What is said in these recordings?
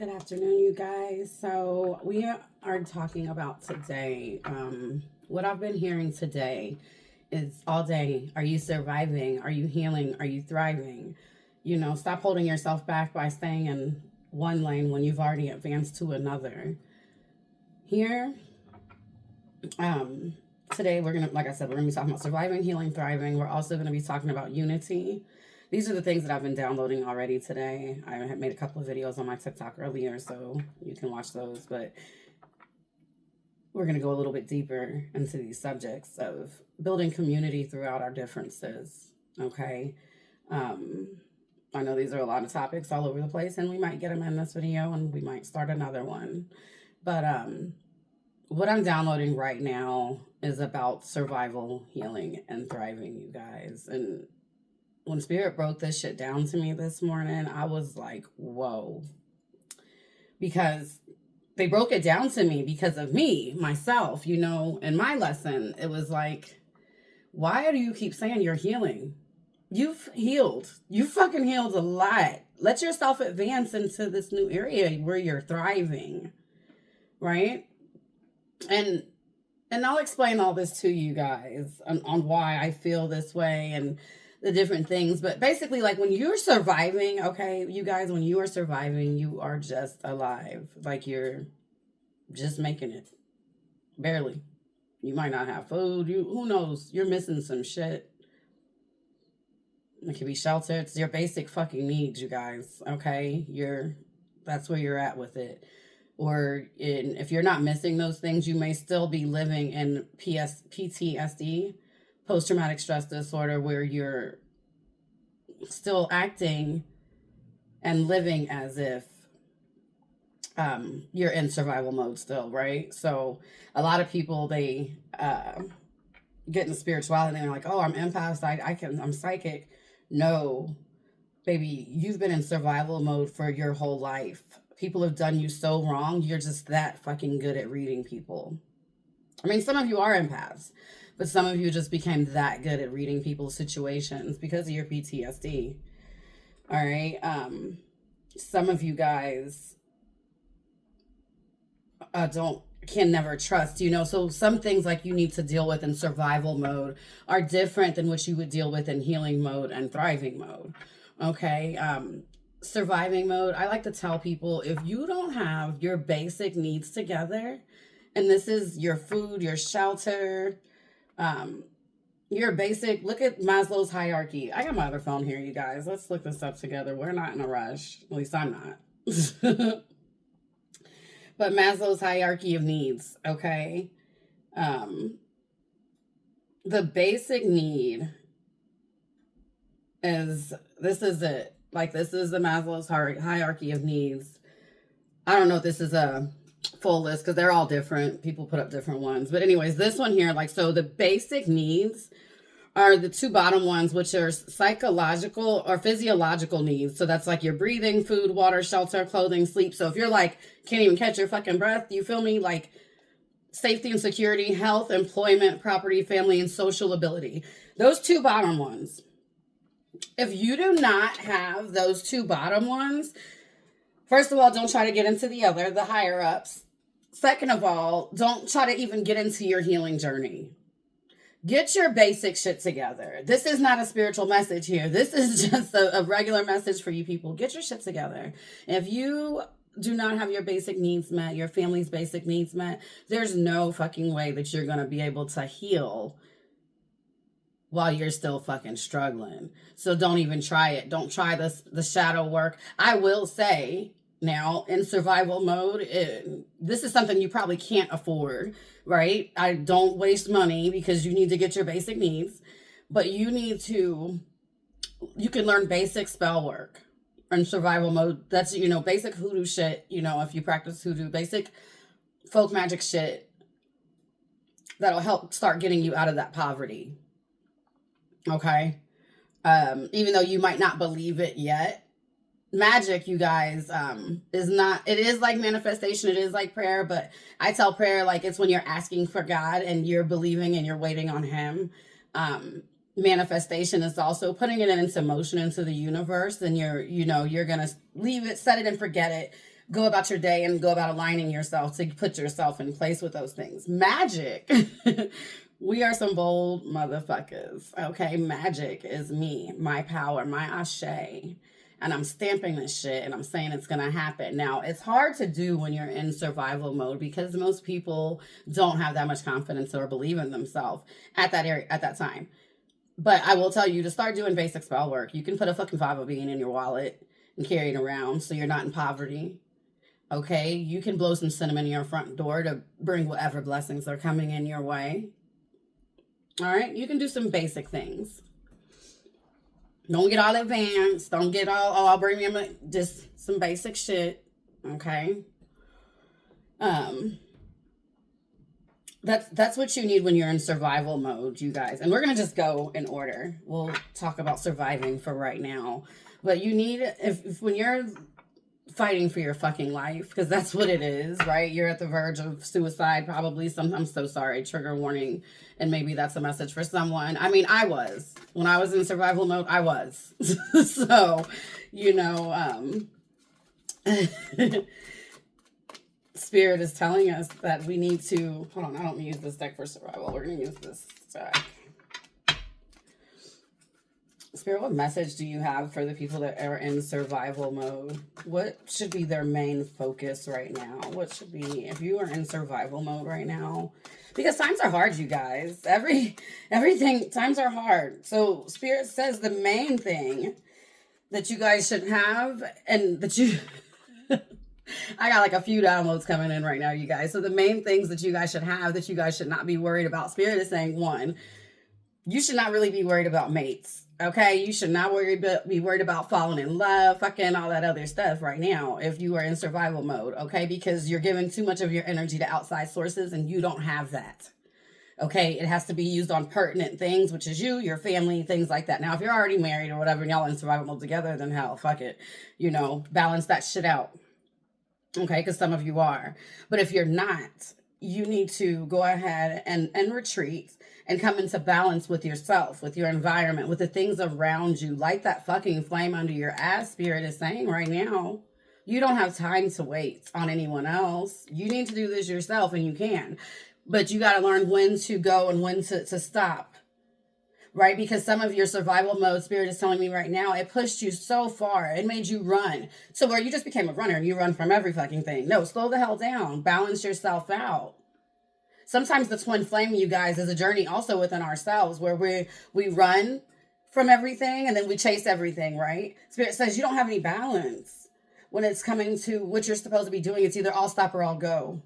Good afternoon, you guys. So we are talking about today. What I've been hearing today is all day. Are you surviving? Are you healing? Are you thriving? Stop holding yourself back by staying in one lane when you've already advanced to another. Here, um, today we're gonna, like I said, we're gonna be talking about surviving, healing, thriving. We're also gonna be talking about unity. These are the things that I've been downloading already today. I have made a couple of videos on my TikTok earlier, so you can watch those. But we're going to go a little bit deeper into these subjects of building community throughout our differences. Okay. Um, I know these are a lot of topics all over the place, and we might get them in this video and we might start another one. But what I'm downloading right now is about survival, healing, and thriving, you guys. And when Spirit broke this shit down to me this morning, I was like, whoa. Because they broke it down to me because of me, myself, in my lesson. It was like, why do you keep saying you're healing? You've healed. You fucking healed a lot. Let yourself advance into this new area where you're thriving, right? And I'll explain all this to you guys on why I feel this way and the different things. But basically, like, when you're surviving, okay, you guys, when you are surviving, you are just alive. Like, you're just making it. Barely. You might not have food. Who knows? You're missing some shit. It could be shelter. It's your basic fucking needs, you guys. Okay? That's where you're at with it. Or if you're not missing those things, you may still be living in PTSD, post-traumatic stress disorder, where you're still acting and living as if you're in survival mode still, right? So a lot of people, they get into spirituality and they're like, oh, I'm empath, I'm psychic. No, baby, you've been in survival mode for your whole life. People have done you so wrong. You're just that fucking good at reading people. I mean, some of you are empaths, but some of you just became that good at reading people's situations because of your PTSD. All right. Some of you guys can never trust, so some things like you need to deal with in survival mode are different than what you would deal with in healing mode and thriving mode. Okay. Surviving mode, I like to tell people, if you don't have your basic needs together, and this is your food, your shelter, your basic, look at Maslow's hierarchy. I got my other phone here, you guys. Let's look this up together. We're not in a rush. At least I'm not. But Maslow's hierarchy of needs, okay? The basic need this is it. Like, this is the Maslow's hierarchy of needs. I don't know if this is a full list because they're all different. People put up different ones. But anyways, this one here, like, so the basic needs are the two bottom ones, which are psychological or physiological needs. So that's like your breathing, food, water, shelter, clothing, sleep. So if you're like, can't even catch your fucking breath, you feel me? Like, safety and security, health, employment, property, family, and social ability. Those two bottom ones. If you do not have those two bottom ones, first of all, don't try to get into the higher ups. Second of all, don't try to even get into your healing journey. Get your basic shit together. This is not a spiritual message here. This is just a regular message for you people. Get your shit together. If you do not have your basic needs met, your family's basic needs met, there's no fucking way that you're going to be able to heal while you're still fucking struggling. So don't even try it. Don't try the shadow work. I will say now, in survival mode, this is something you probably can't afford, right? I don't waste money because you need to get your basic needs, but you can learn basic spell work in survival mode. That's, basic hoodoo shit, if you practice hoodoo, basic folk magic shit that'll help start getting you out of that poverty. Okay. Even though you might not believe it yet, magic, you guys, it is like manifestation. It is like prayer, but I tell prayer, like, it's when you're asking for God and you're believing and you're waiting on him. Manifestation is also putting it into motion into the universe, and you're going to leave it, set it and forget it. go about your day and go about aligning yourself to put yourself in place with those things. Magic. We are some bold motherfuckers. Okay. Magic is me, my power, my ashe. And I'm stamping this shit and I'm saying it's going to happen. Now, it's hard to do when you're in survival mode because most people don't have that much confidence or believe in themselves at that area, at that time. But I will tell you to start doing basic spell work. You can put a fucking fava bean in your wallet and carry it around so you're not in poverty. Okay, you can blow some cinnamon in your front door to bring whatever blessings are coming in your way. All right, you can do some basic things. Don't get all advanced. Don't get all, oh, I'll bring me just some basic shit. Okay. That's what you need when you're in survival mode, you guys. And we're gonna just go in order. We'll talk about surviving for right now. But you need, if when you're fighting for your fucking life, because that's what it is, right? You're at the verge of suicide, probably. I'm so sorry, trigger warning, and maybe that's a message for someone. I mean, I was. When I was in survival mode, I was. So, you know, Spirit is telling us that we need to, hold on, I don't use this deck for survival. We're going to use this deck. Spirit, what message do you have for the people that are in survival mode? What should be their main focus right now? What should be, if you are in survival mode right now? Because times are hard, you guys. Everything, times are hard. So Spirit says the main thing that you guys should have, and that you, I got like a few downloads coming in right now, you guys. So the main things that you guys should have, that you guys should not be worried about. Spirit is saying, one, you should not really be worried about mates. Okay, you should not be worried about falling in love, fucking all that other stuff right now if you are in survival mode, okay? Because you're giving too much of your energy to outside sources and you don't have that, okay? It has to be used on pertinent things, which is you, your family, things like that. Now, if you're already married or whatever and y'all in survival mode together, then hell, fuck it. You know, balance that shit out, okay? Because some of you are. But if you're not, you need to go ahead and retreat and come into balance with yourself, with your environment, with the things around you. Light that fucking flame under your ass, Spirit is saying right now. You don't have time to wait on anyone else. You need to do this yourself, and you can. But you got to learn when to go and when to stop. Right? Because some of your survival mode, Spirit is telling me right now, it pushed you so far. It made you run. So where you just became a runner and you run from every fucking thing. No, slow the hell down. Balance yourself out. Sometimes the twin flame, you guys, is a journey also within ourselves where we run from everything and then we chase everything, right? Spirit says you don't have any balance when it's coming to what you're supposed to be doing. It's either all stop or all go.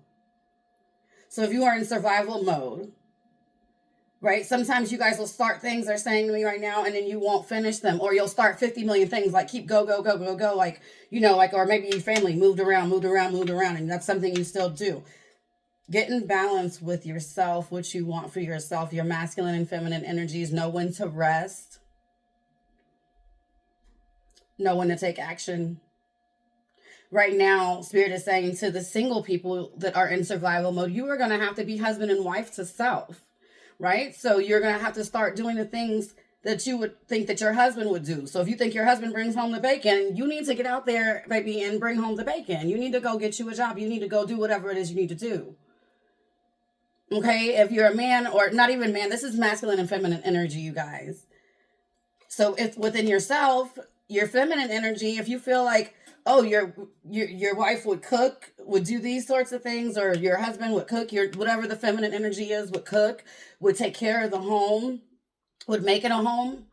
So if you are in survival mode, right? Sometimes you guys will start things they're saying to me right now and then you won't finish them. Or you'll start 50 million things like keep go. Like, you know, like, or maybe your family moved around. And that's something you still do. Get in balance with yourself, what you want for yourself, your masculine and feminine energies. Know when to rest. Know when to take action. Right now, Spirit is saying to the single people that are in survival mode, you are going to have to be husband and wife to self, right? So you're going to have to start doing the things that you would think that your husband would do. So if you think your husband brings home the bacon, you need to get out there, baby, and bring home the bacon. You need to go get you a job. You need to go do whatever it is you need to do. Okay, if you're a man, or not even man, this is masculine and feminine energy, you guys. So if within yourself, your feminine energy, if you feel like, oh, your wife would cook, would do these sorts of things, or your husband would cook, your whatever the feminine energy is, would cook, would take care of the home, would make it a home,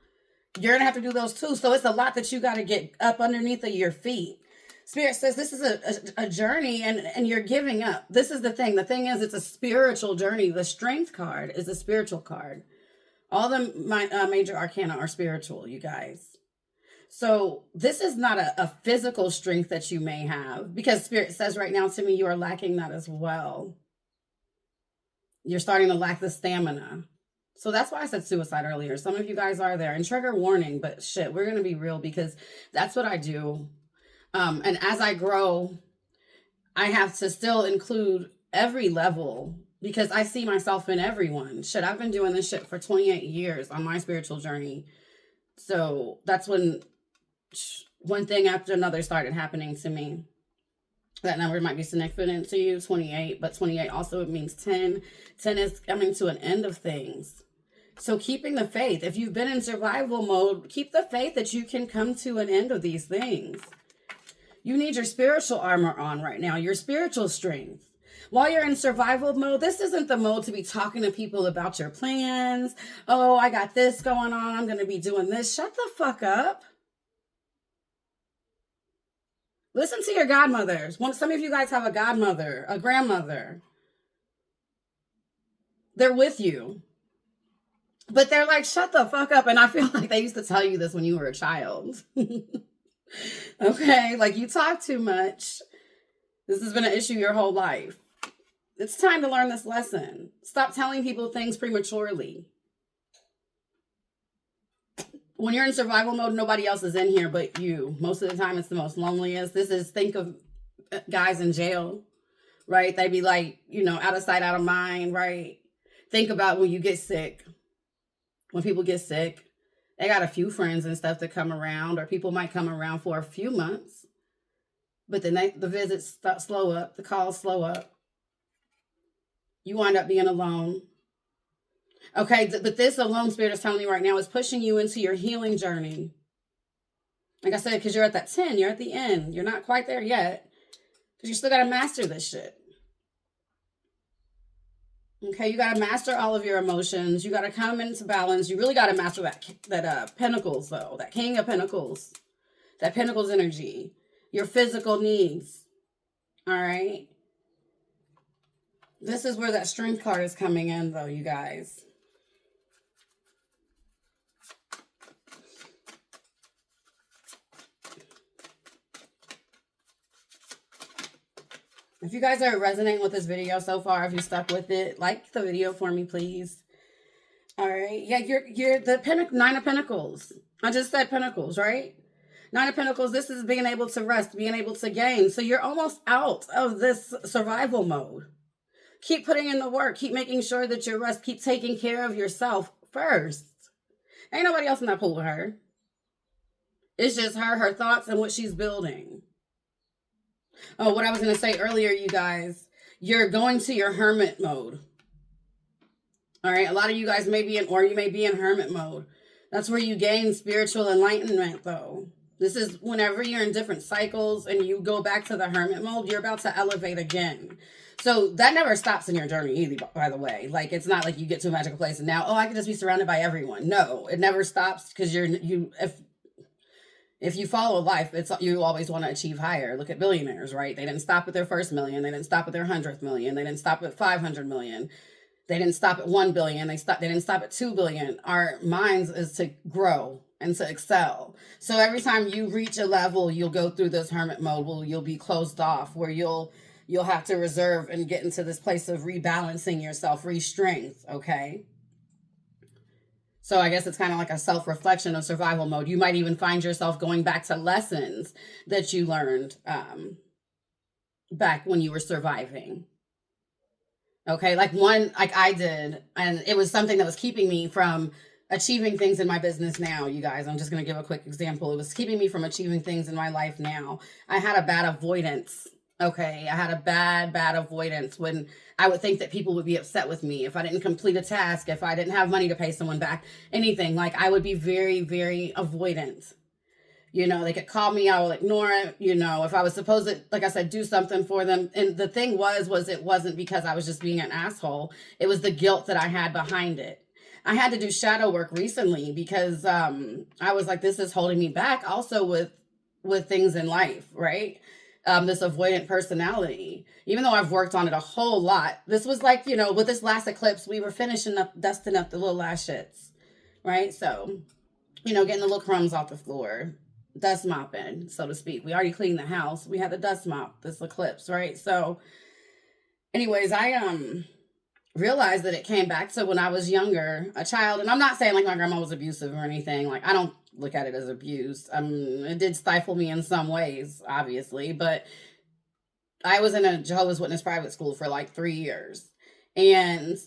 you're gonna have to do those too. So it's a lot that you got to get up underneath of your feet. Spirit says this is a journey and you're giving up. This is the thing. The thing is, it's a spiritual journey. The strength card is a spiritual card. All the major arcana are spiritual, you guys. So this is not a physical strength that you may have, because Spirit says right now to me, you are lacking that as well. You're starting to lack the stamina. So that's why I said suicide earlier. Some of you guys are there, and trigger warning, but shit, we're going to be real because that's what I do. And as I grow, I have to still include every level because I see myself in everyone. Shit, I've been doing this shit for 28 years on my spiritual journey. So that's when one thing after another started happening to me. That number might be significant to you, 28, but 28 also it means 10. 10 is coming to an end of things. So keeping the faith. If you've been in survival mode, keep the faith that you can come to an end of these things. You need your spiritual armor on right now, your spiritual strength. While you're in survival mode, this isn't the mode to be talking to people about your plans. Oh, I got this going on. I'm going to be doing this. Shut the fuck up. Listen to your godmothers. Some of you guys have a godmother, a grandmother. They're with you. But they're like, shut the fuck up. And I feel like they used to tell you this when you were a child. Okay, like you talk too much. This has been an issue your whole life. It's time to learn this lesson. Stop telling people things prematurely. When you're in survival mode, nobody else is in here but you. Most of the time, it's the most loneliest. Think of guys in jail, right? They'd be like, out of sight, out of mind, right? Think about when you get sick. When people get sick, they got a few friends and stuff that come around, or people might come around for a few months. But then the visits slow up, the calls slow up. You wind up being alone. Okay, but this alone spirit is telling you right now is pushing you into your healing journey. Like I said, because you're at that 10, you're at the end. You're not quite there yet, because you still got to master this shit. Okay, you got to master all of your emotions. You got to come into balance. You really got to master that Pentacles, though. That King of Pentacles. That Pentacles energy. Your physical needs. All right? This is where that Strength card is coming in, though, you guys. If you guys are resonating with this video so far, if you stuck with it, like the video for me, please. All right. Yeah, you're the Nine of Pentacles. I just said Pentacles, right? Nine of Pentacles, this is being able to rest, being able to gain. So you're almost out of this survival mode. Keep putting in the work. Keep making sure that you rest. Keep taking care of yourself first. Ain't nobody else in that pool with her. It's just her thoughts, and what she's building. Oh, what I was going to say earlier, you guys, you're going to your hermit mode. All right. A lot of you guys may be you may be in hermit mode. That's where you gain spiritual enlightenment, though. This is whenever you're in different cycles and you go back to the hermit mode, you're about to elevate again. So that never stops in your journey either, by the way. Like, it's not like you get to a magical place and now, I can just be surrounded by everyone. No, it never stops, because if you follow life, you always want to achieve higher. Look at billionaires, right? They didn't stop at their first million. They didn't stop at their 100th million. They didn't stop at 500 million. They didn't stop at 1 billion. They didn't stop at 2 billion. Our minds is to grow and to excel. So every time you reach a level, you'll go through this hermit mode where you'll be closed off, where you'll have to reserve and get into this place of rebalancing yourself, re-strength, okay? So I guess it's kind of like a self-reflection of survival mode. You might even find yourself going back to lessons that you learned back when you were surviving. Okay, like I did, and it was something that was keeping me from achieving things in my business now, you guys. I'm just going to give a quick example. It was keeping me from achieving things in my life now. I had a bad avoidance. Okay, I had a bad avoidance when I would think that people would be upset with me if I didn't complete a task, if I didn't have money to pay someone back, anything. Like, I would be very, very avoidant. They could call me, I will ignore it. If I was supposed to, like I said, do something for them. And the thing was it wasn't because I was just being an asshole. It was the guilt that I had behind it. I had to do shadow work recently because I was like, this is holding me back also with things in life, right? This avoidant personality, even though I've worked on it a whole lot. This was like, with this last eclipse, we were dusting up the little last shits, right? So, getting the little crumbs off the floor, dust mopping, so to speak. We already cleaned the house. We had the dust mop this eclipse, right? So anyways, I realized that it came back to when I was younger, a child. And I'm not saying like my grandma was abusive or anything. Like, I don't look at it as abuse. It did stifle me in some ways, obviously, but I was in a Jehovah's Witness private school for like 3 years. And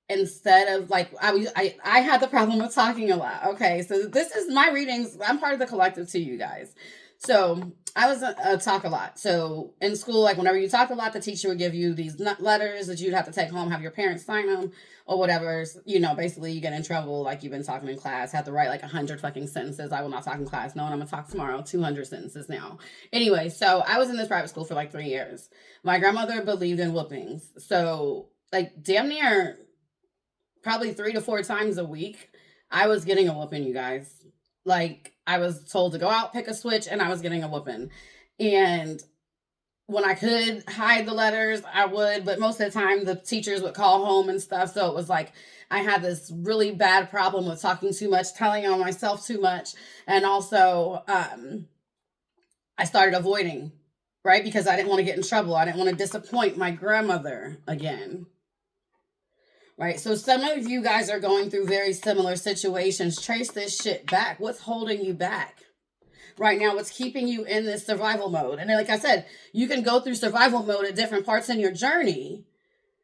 instead of like, I had the problem of talking a lot. Okay. So this is my readings. I'm part of the collective too, you guys. So I was talk a lot. So in school, like whenever you talk a lot, the teacher would give you these letters that you'd have to take home, have your parents sign them or whatever. You know, basically you get in trouble like you've been talking in class, have to write like 100 fucking sentences. I will not talk in class. No, and I'm going to talk tomorrow. 200 sentences now. Anyway, so I was in this private school for like 3 years. My grandmother believed in whoopings. So like damn near probably 3 to 4 times a week, I was getting a whooping, you guys. Like, I was told to go out, pick a switch, and I was getting a whooping. And when I could hide the letters, I would, but most of the time the teachers would call home and stuff. So it was like I had this really bad problem with talking too much, telling on myself too much. And also, I started avoiding, right? Because I didn't want to get in trouble. I didn't want to disappoint my grandmother again. Right. So some of you guys are going through very similar situations. Trace this shit back. What's holding you back right now? What's keeping you in this survival mode? And like I said, you can go through survival mode at different parts in your journey.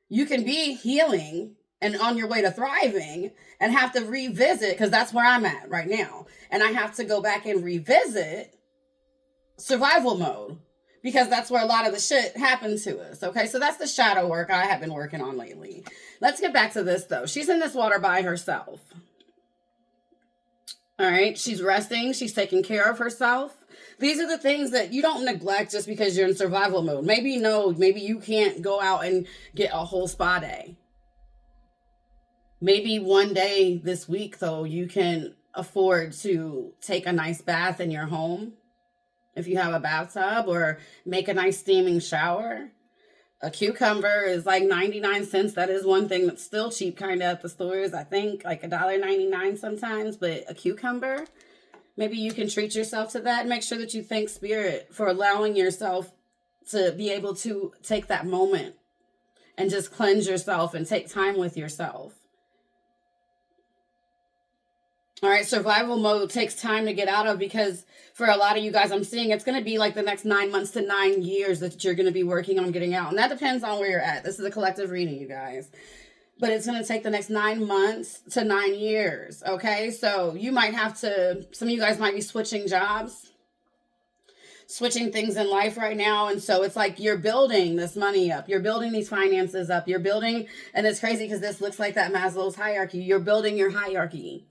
You can be healing and on your way to thriving and have to revisit, because that's where I'm at right now. And I have to go back and revisit survival mode, because that's where a lot of the shit happened to us. Okay, so that's the shadow work I have been working on lately. Let's get back to this, though. She's in this water by herself. All right, she's resting. She's taking care of herself. These are the things that you don't neglect just because you're in survival mode. Maybe you can't go out and get a whole spa day. Maybe one day this week, though, you can afford to take a nice bath in your home. If you have a bathtub, or make a nice steaming shower. A cucumber is like 99 cents. That is one thing that's still cheap kind of at the stores. I think like $1.99 sometimes, but a cucumber, maybe you can treat yourself to that. Make sure that you thank Spirit for allowing yourself to be able to take that moment and just cleanse yourself and take time with yourself. All right, survival mode takes time to get out of, because for a lot of you guys, I'm seeing it's going to be like the next 9 months to 9 years that you're going to be working on getting out. And that depends on where you're at. This is a collective reading, you guys. But it's going to take the next 9 months to 9 years, okay? So you might have to, some of you guys might be switching jobs, switching things in life right now. And so it's like you're building this money up. You're building these finances up. You're building, and it's crazy because this looks like that Maslow's hierarchy. You're building your hierarchy.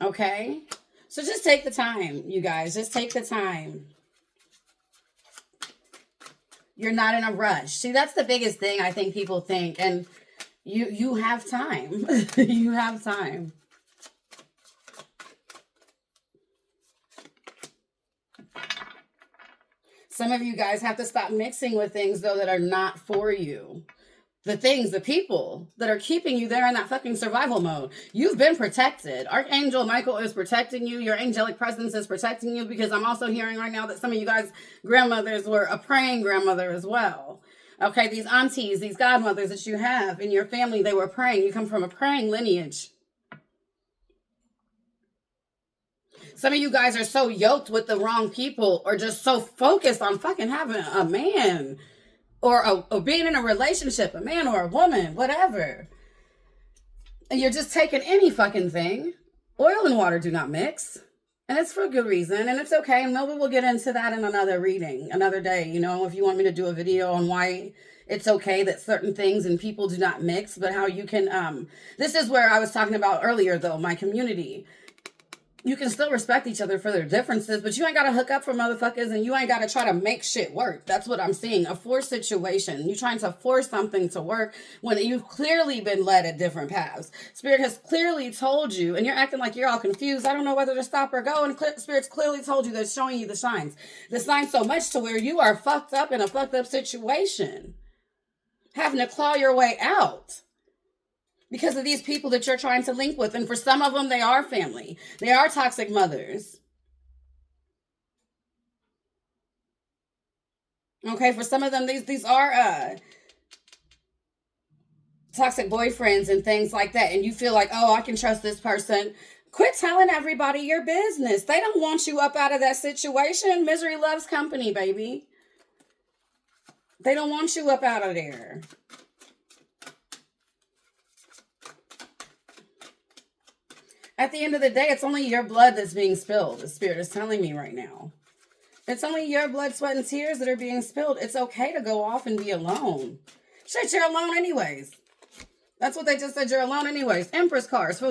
Okay, so just take the time, you guys. Just take the time. You're not in a rush. See, that's the biggest thing I think people think. And you have time. You have time. Some of you guys have to stop mixing with things, though, that are not for you. The people that are keeping you there in that fucking survival mode. You've been protected. Archangel Michael is protecting you. Your angelic presence is protecting you, because I'm also hearing right now that some of you guys' grandmothers were a praying grandmother as well. Okay, these aunties, these godmothers that you have in your family, they were praying. You come from a praying lineage. Some of you guys are so yoked with the wrong people, or just so focused on fucking having a man. Or being in a relationship, a man or a woman, whatever. And you're just taking any fucking thing. Oil and water do not mix. And it's for a good reason. And it's okay. And maybe we'll get into that in another reading, another day. You know, if you want me to do a video on why it's okay that certain things and people do not mix. But how you can, this is where I was talking about earlier, though, my community. You can still respect each other for their differences, but you ain't got to hook up for motherfuckers, and you ain't got to try to make shit work. That's what I'm seeing. A forced situation. You trying to force something to work when you've clearly been led at different paths. Spirit has clearly told you, and you're acting like you're all confused. I don't know whether to stop or go. And Spirit's clearly told you that, showing you the signs. The signs so much to where you are fucked up in a fucked up situation. Having to claw your way out. Because of these people that you're trying to link with. And for some of them, they are family. They are toxic mothers. Okay, for some of them, these are toxic boyfriends and things like that. And you feel like, oh, I can trust this person. Quit telling everybody your business. They don't want you up out of that situation. Misery loves company, baby. They don't want you up out of there. At the end of the day, it's only your blood that's being spilled. The Spirit is telling me right now. It's only your blood, sweat, and tears that are being spilled. It's okay to go off and be alone. Shit, you're alone anyways. That's what they just said. You're alone anyways. Empress cards.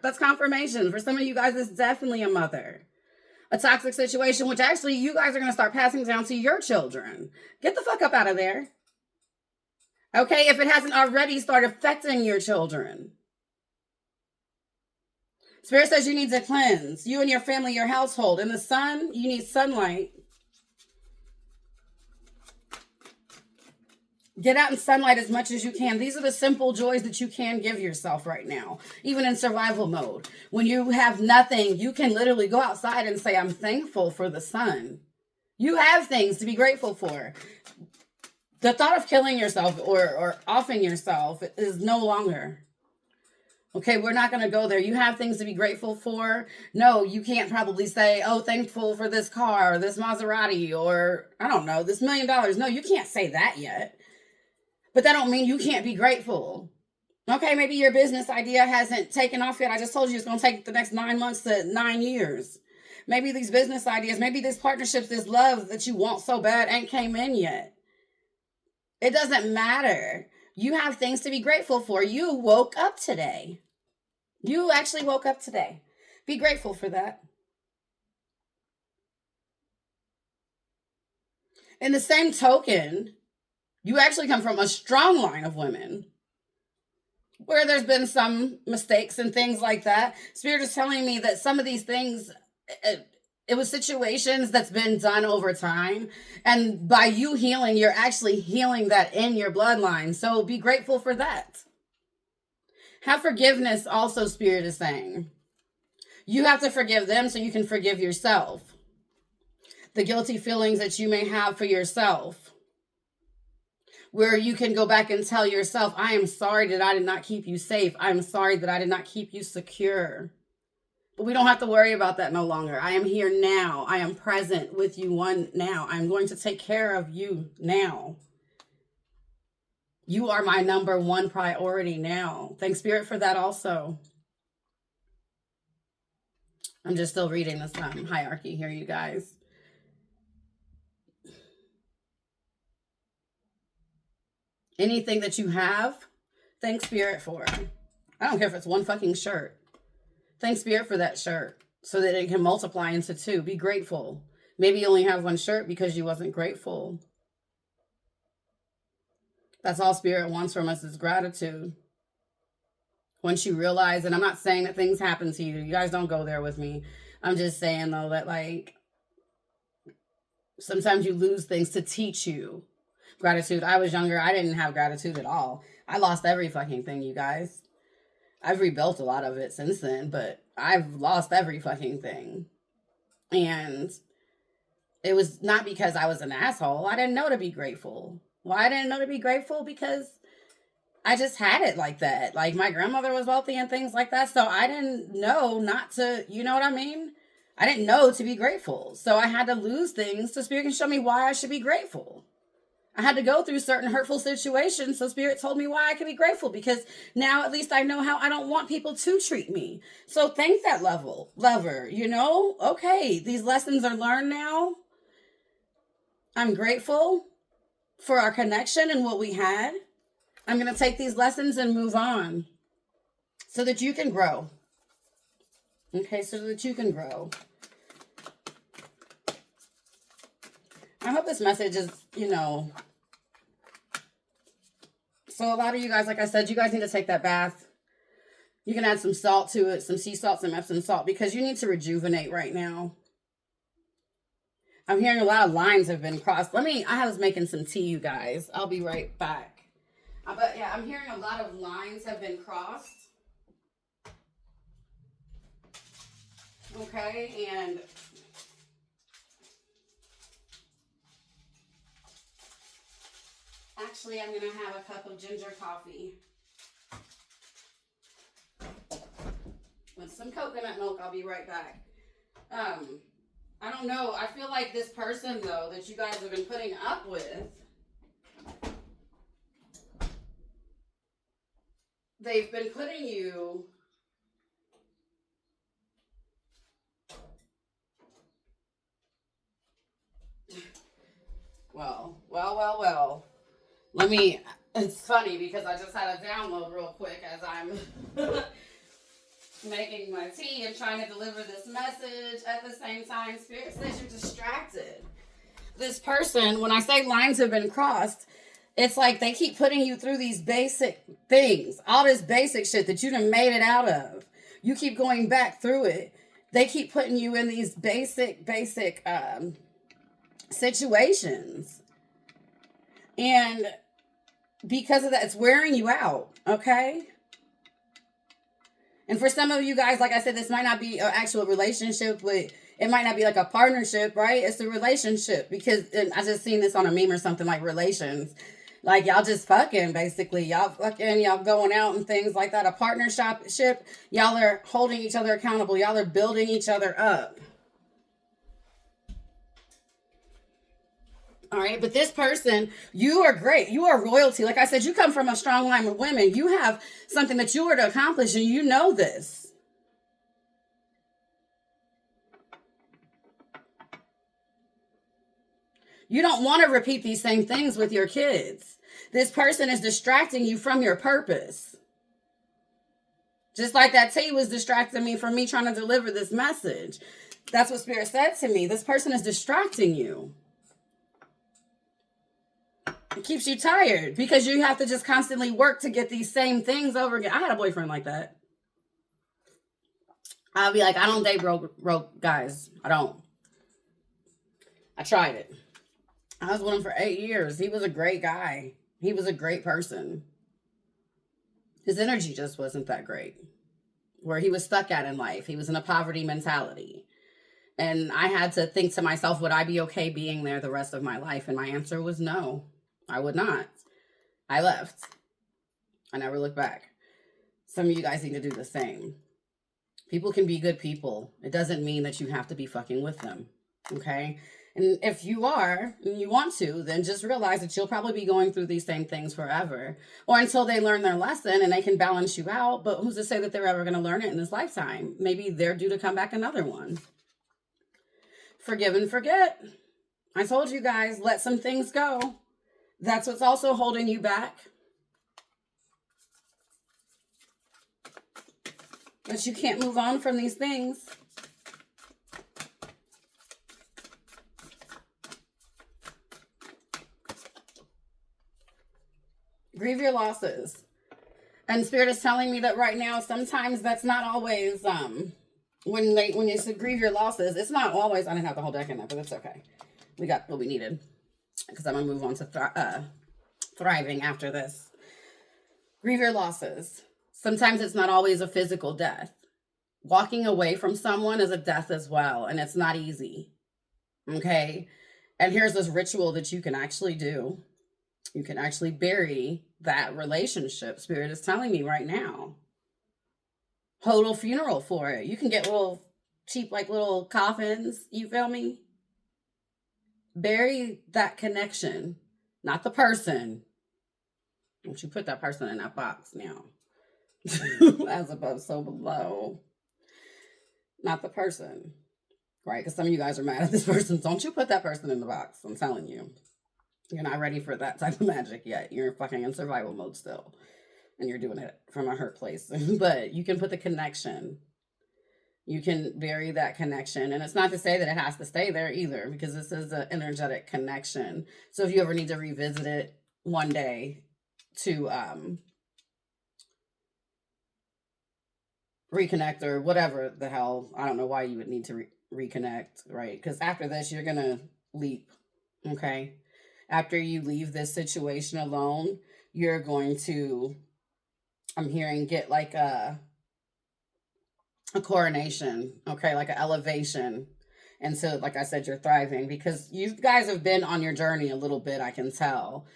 That's confirmation. For some of you guys, it's definitely a mother. A toxic situation, which actually you guys are going to start passing down to your children. Get the fuck up out of there. Okay, if it hasn't already started affecting your children. Spirit says you need to cleanse. You and your family, your household. In the sun, you need sunlight. Get out in sunlight as much as you can. These are the simple joys that you can give yourself right now, even in survival mode. When you have nothing, you can literally go outside and say, I'm thankful for the sun. You have things to be grateful for. The thought of killing yourself or offing yourself is no longer. Okay, we're not going to go there. You have things to be grateful for. No, you can't probably say, oh, thankful for this car or this Maserati or, I don't know, this $1 million. No, you can't say that yet. But that don't mean you can't be grateful. Okay, maybe your business idea hasn't taken off yet. I just told you it's going to take the next 9 months to 9 years. Maybe these business ideas, maybe this partnerships, this love that you want so bad ain't came in yet. It doesn't matter. You have things to be grateful for. You woke up today. You actually woke up today. Be grateful for that. In the same token, you actually come from a strong line of women where there's been some mistakes and things like that. Spirit is telling me that some of these things, it was situations that's been done over time. And by you healing, you're actually healing that in your bloodline. So be grateful for that. Have forgiveness also, Spirit is saying. You have to forgive them so you can forgive yourself. The guilty feelings that you may have for yourself. Where you can go back and tell yourself, I am sorry that I did not keep you safe. I am sorry that I did not keep you secure. But we don't have to worry about that no longer. I am here now. I am present with you now. I'm going to take care of you now. You are my number one priority now. Thanks, Spirit, for that also. I'm just still reading this hierarchy here, you guys. Anything that you have, thank Spirit for. I don't care if it's one fucking shirt. Thank Spirit for that shirt so that it can multiply into 2. Be grateful. Maybe you only have one shirt because you wasn't grateful. That's all Spirit wants from us is gratitude. Once you realize, and I'm not saying that things happen to you. You guys don't go there with me. I'm just saying, though, that, like, sometimes you lose things to teach you gratitude. I was younger. I didn't have gratitude at all. I lost every fucking thing, you guys. I've rebuilt a lot of it since then, but I've lost every fucking thing. And it was not because I was an asshole. I didn't know to be grateful. Why I didn't know to be grateful? Because I just had it like that. Like, my grandmother was wealthy and things like that. So I didn't know not to, you know what I mean? I didn't know to be grateful. So I had to lose things so Spirit can show me why I should be grateful. I had to go through certain hurtful situations so Spirit told me why I could be grateful, because now at least I know how I don't want people to treat me. So thank that lover, you know? Okay, these lessons are learned now. I'm grateful for our connection and what we had. I'm going to take these lessons and move on so that you can grow. Okay, so that you can grow. I hope this message is, you know. So a lot of you guys, like I said, you guys need to take that bath. You can add some salt to it, some sea salt, some Epsom salt, because you need to rejuvenate right now. I'm hearing a lot of lines have been crossed. I was making some tea, you guys. I'll be right back. But yeah, I'm hearing a lot of lines have been crossed. Okay, and actually, I'm going to have a cup of ginger coffee with some coconut milk. I'll be right back. I don't know. I feel like this person, though, that you guys have been putting up with, they've been putting you Well. Let me, it's funny because I just had a download real quick as I'm making my tea and trying to deliver this message. At the same time, Spirit says you're distracted. This person, when I say lines have been crossed, it's like they keep putting you through these basic things, all this basic shit that you done made it out of. You keep going back through it. They keep putting you in these basic situations. And because of that, it's wearing you out, okay? And for some of you guys, like I said, this might not be an actual relationship, but it might not be like a partnership, right? It's a relationship because I just seen this on a meme or something like relations. Like y'all just fucking basically. Y'all fucking, y'all going out and things like that. A partnership, y'all are holding each other accountable. Y'all are building each other up. All right, but this person, you are great. You are royalty. Like I said, you come from a strong line of women. You have something that you are to accomplish, and you know this. You don't want to repeat these same things with your kids. This person is distracting you from your purpose. Just like that tea was distracting me from me trying to deliver this message. That's what Spirit said to me. This person is distracting you. It keeps you tired because you have to just constantly work to get these same things over again. I had a boyfriend like that. I'll be like, I don't date broke guys. I don't. I tried it. I was with him for 8 years. He was a great guy. He was a great person. His energy just wasn't that great. Where he was stuck at in life. He was in a poverty mentality. And I had to think to myself, would I be okay being there the rest of my life? And my answer was no. I would not. I left. I never looked back. Some of you guys need to do the same. People can be good people. It doesn't mean that you have to be fucking with them. Okay? And if you are, and you want to, then just realize that you'll probably be going through these same things forever. Or until they learn their lesson and they can balance you out. But who's to say that they're ever going to learn it in this lifetime? Maybe they're due to come back another one. Forgive and forget. I told you guys, let some things go. That's what's also holding you back. But you can't move on from these things. Grieve your losses. And Spirit is telling me that right now, sometimes that's not always, when you say grieve your losses, it's not always, I didn't have the whole deck in there, but it's okay. We got what we needed. Because I'm going to move on to thriving after this. Grieve your losses. Sometimes it's not always a physical death. Walking away from someone is a death as well, and it's not easy. Okay? And here's this ritual that you can actually do. You can actually bury that relationship. Spirit is telling me right now. Hold a funeral for it. You can get little cheap, like little coffins. You feel me? Bury that connection, not the person. Don't you put that person in that box now. As above, so below. Not the person. Right? Because some of you guys are mad at this person. Don't you put that person in the box. I'm telling you. You're not ready for that type of magic yet. You're fucking in survival mode still. And you're doing it from a hurt place. But you can put the connection. You can bury that connection. And it's not to say that it has to stay there either, because this is an energetic connection. So if you ever need to revisit it one day to reconnect or whatever the hell, I don't know why you would need to reconnect, right? Because after this, you're going to leap, okay? After you leave this situation alone, you're going to, I'm hearing, get like a coronation, okay, like an elevation. And so, like I said, you're thriving because you guys have been on your journey a little bit, I can tell,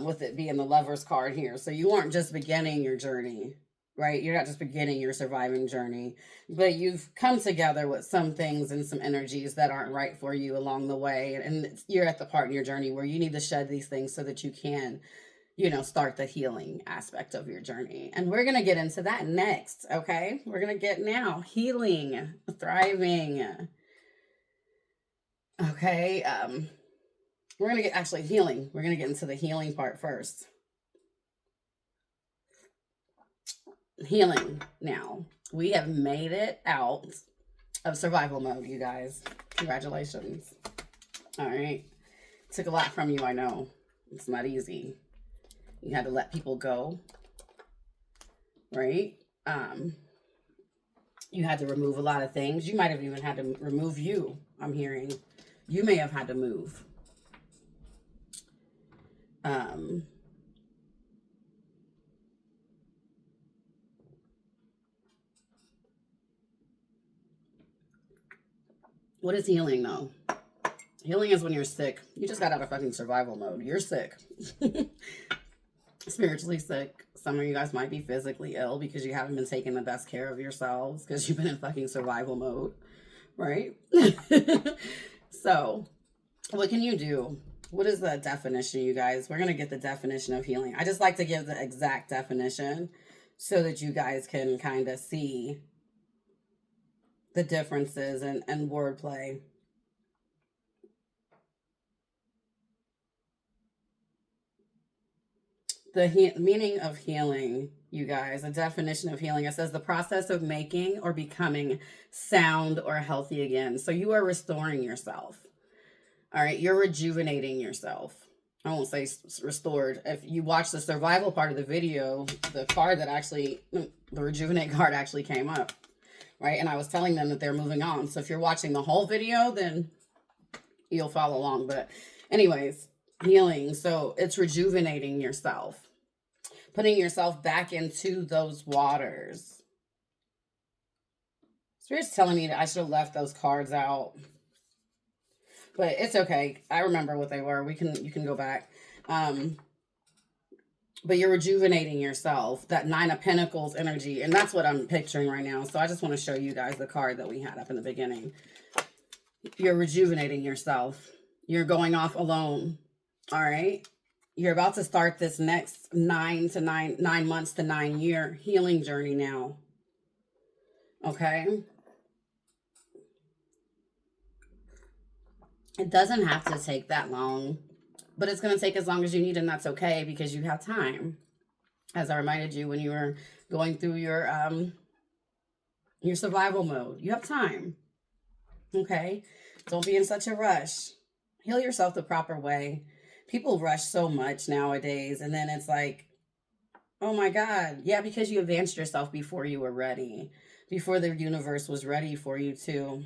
with it being the Lover's card here. So you aren't just beginning your journey, right? You're not just beginning your surviving journey, but you've come together with some things and some energies that aren't right for you along the way. And you're at the part in your journey where you need to shed these things so that you can, you know, start the healing aspect of your journey. And we're going to get into that next, okay? We're going to get now healing, thriving. Okay. We're going to get actually healing. We're going to get into the healing part first. Healing now. We have made it out of survival mode, you guys. Congratulations. All right. Took a lot from you, I know. It's not easy. You had to let people go, right? You had to remove a lot of things. You might have even had to remove you, I'm hearing. You may have had to move. What is healing, though? Healing is when you're sick. You just got out of fucking survival mode. You're sick. Spiritually sick. Some of you guys might be physically ill because you haven't been taking the best care of yourselves because you've been in fucking survival mode, right? So, what can you do? What is the definition, you guys? We're going to get the definition of healing. I just like to give the exact definition so that you guys can kind of see the differences and wordplay. The meaning of healing, you guys, a definition of healing, it says the process of making or becoming sound or healthy again. So you are restoring yourself. All right, you're rejuvenating yourself. I won't say restored. If you watch the survival part of the video, the card that actually, the rejuvenate card actually came up, right? And I was telling them that they're moving on. So if you're watching the whole video, then you'll follow along. But anyways, healing. So it's rejuvenating yourself. Putting yourself back into those waters. Spirit's telling me that I should have left those cards out. But it's okay. I remember what they were. You can go back. But you're rejuvenating yourself. That 9 of Pentacles energy. And that's what I'm picturing right now. So I just want to show you guys the card that we had up in the beginning. You're rejuvenating yourself. You're going off alone. All right. You're about to start this next 9 months to 9 year healing journey now. Okay. It doesn't have to take that long, but it's going to take as long as you need, and that's okay because you have time. As I reminded you when you were going through your survival mode, you have time. Okay. Don't be in such a rush. Heal yourself the proper way. People rush so much nowadays, and then it's like, oh my God. Yeah, because you advanced yourself before you were ready, before the universe was ready for you to.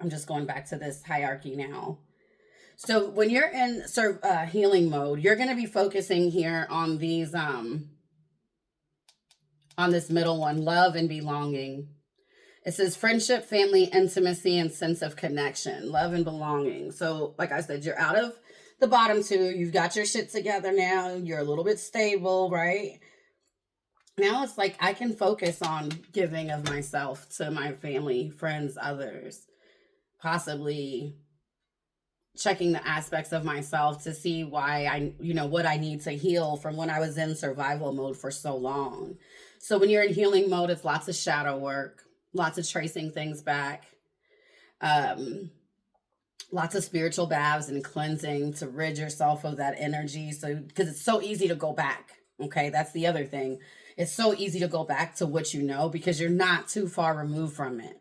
I'm just going back to this hierarchy now. So when you're in healing mode, you're going to be focusing here on these, on this middle one, love and belonging. It says friendship, family, intimacy, and sense of connection, love and belonging. So like I said, you're out of the bottom 2. You've got your shit together now. You're a little bit stable, right? Now it's like I can focus on giving of myself to my family, friends, others. Possibly checking the aspects of myself to see why what I need to heal from when I was in survival mode for so long. So when you're in healing mode, it's lots of shadow work, lots of tracing things back, lots of spiritual baths and cleansing to rid yourself of that energy. So, because it's so easy to go back. Okay. That's the other thing. It's so easy to go back to what you know because you're not too far removed from it.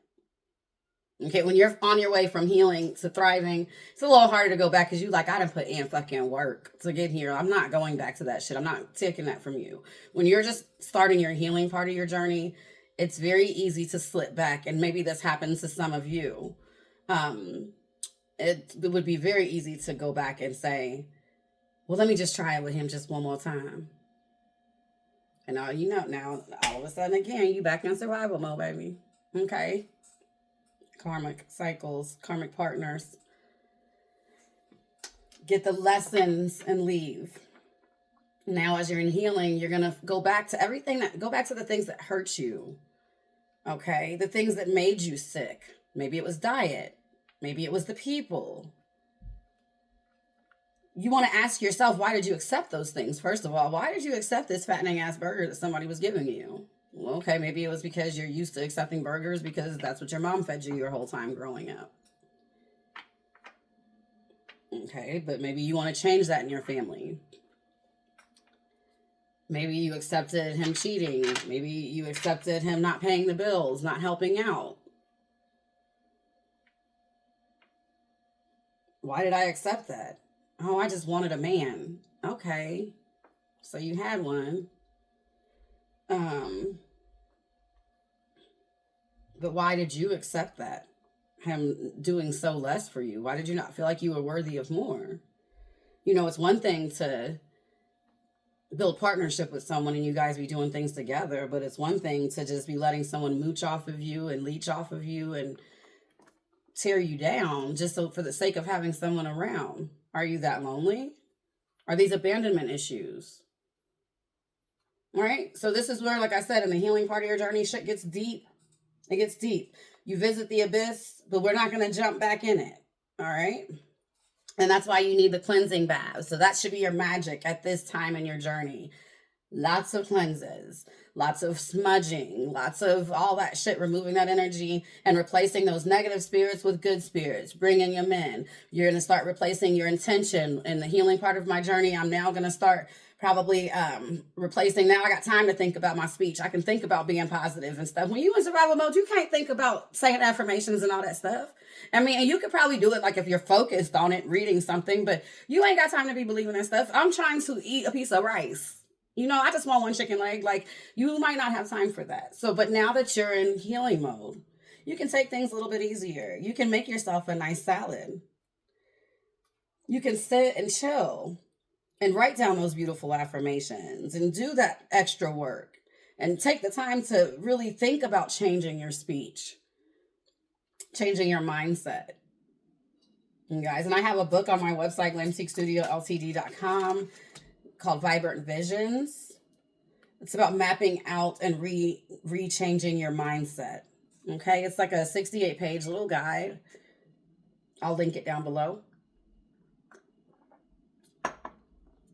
Okay, when you're on your way from healing to thriving, it's a little harder to go back because you like, I done put in fucking work to get here. I'm not going back to that shit. I'm not taking that from you. When you're just starting your healing part of your journey, it's very easy to slip back. And maybe this happens to some of you. It would be very easy to go back and say, well, let me just try it with him just one more time. And now, now all of a sudden again, you back in survival mode, baby. Okay. Karmic cycles, karmic partners. Get the lessons and leave. Now, as you're in healing, you're going to go back to the things that hurt you. Okay. The things that made you sick. Maybe it was diet. Maybe it was the people. You want to ask yourself, why did you accept those things? First of all, why did you accept this fattening ass burger that somebody was giving you? Well, okay, maybe it was because you're used to accepting burgers because that's what your mom fed you your whole time growing up. Okay, but maybe you want to change that in your family. Maybe you accepted him cheating. Maybe you accepted him not paying the bills, not helping out. Why did I accept that? Oh, I just wanted a man. Okay, so you had one. Um, but why did you accept that? Him doing so less for you? Why did you not feel like you were worthy of more? You know, it's one thing to build partnership with someone and you guys be doing things together, but it's one thing to just be letting someone mooch off of you and leech off of you and tear you down just so for the sake of having someone around. Are you that lonely? Are these abandonment issues? All right. So this is where, like I said, in the healing part of your journey, shit gets deep. It gets deep. You visit the abyss, but we're not going to jump back in it. All right. And that's why you need the cleansing baths. So that should be your magic at this time in your journey. Lots of cleanses, lots of smudging, lots of all that shit, removing that energy and replacing those negative spirits with good spirits, bringing them in. You're going to start replacing your intention. In the healing part of my journey, I'm now going to start probably replacing. Now I got time to think about my speech. I can think about being positive and stuff. When you in survival mode, you can't think about saying affirmations and all that stuff. I mean, and you could probably do it like if you're focused on it, reading something, but you ain't got time to be believing that stuff. I'm trying to eat a piece of rice. You know, I just want one chicken leg. Like, you might not have time for that. So, but now that you're in healing mode, you can take things a little bit easier. You can make yourself a nice salad. You can sit and chill and write down those beautiful affirmations and do that extra work and take the time to really think about changing your speech, changing your mindset. You guys, and I have a book on my website, glamseekstudioltd.com, called Vibrant Visions. It's about mapping out and re-changing your mindset. Okay, it's like a 68-page little guide. I'll link it down below.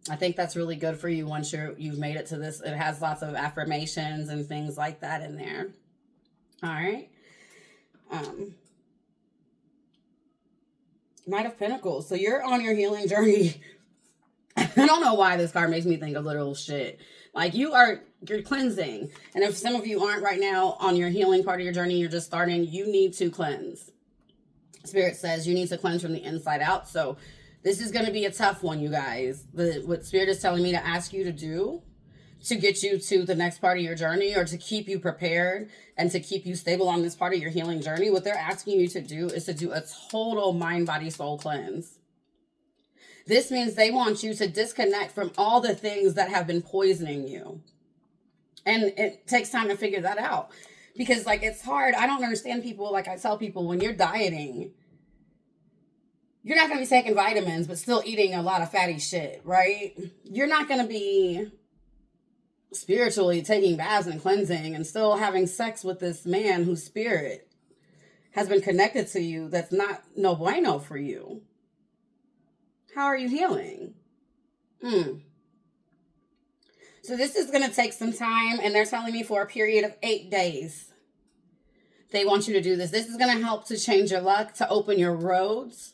I think that's really good for you once you've made it to this. It has lots of affirmations and things like that in there. All right. Knight of Pentacles. So you're on your healing journey. I don't know why this card makes me think of literal shit. Like you're cleansing. And if some of you aren't right now on your healing part of your journey, you're just starting, you need to cleanse. Spirit says you need to cleanse from the inside out. So this is going to be a tough one, you guys. What Spirit is telling me to ask you to do to get you to the next part of your journey, or to keep you prepared and to keep you stable on this part of your healing journey, what they're asking you to do is to do a total mind, body, soul cleanse. This means they want you to disconnect from all the things that have been poisoning you. And it takes time to figure that out. Because, like, it's hard. I don't understand people. Like, I tell people, when you're dieting, you're not going to be taking vitamins, but still eating a lot of fatty shit, right? You're not going to be spiritually taking baths and cleansing and still having sex with this man whose spirit has been connected to you that's not no bueno for you. How are you healing? So this is going to take some time, and they're telling me for a period of 8 days. They want you to do this. This is going to help to change your luck, to open your roads.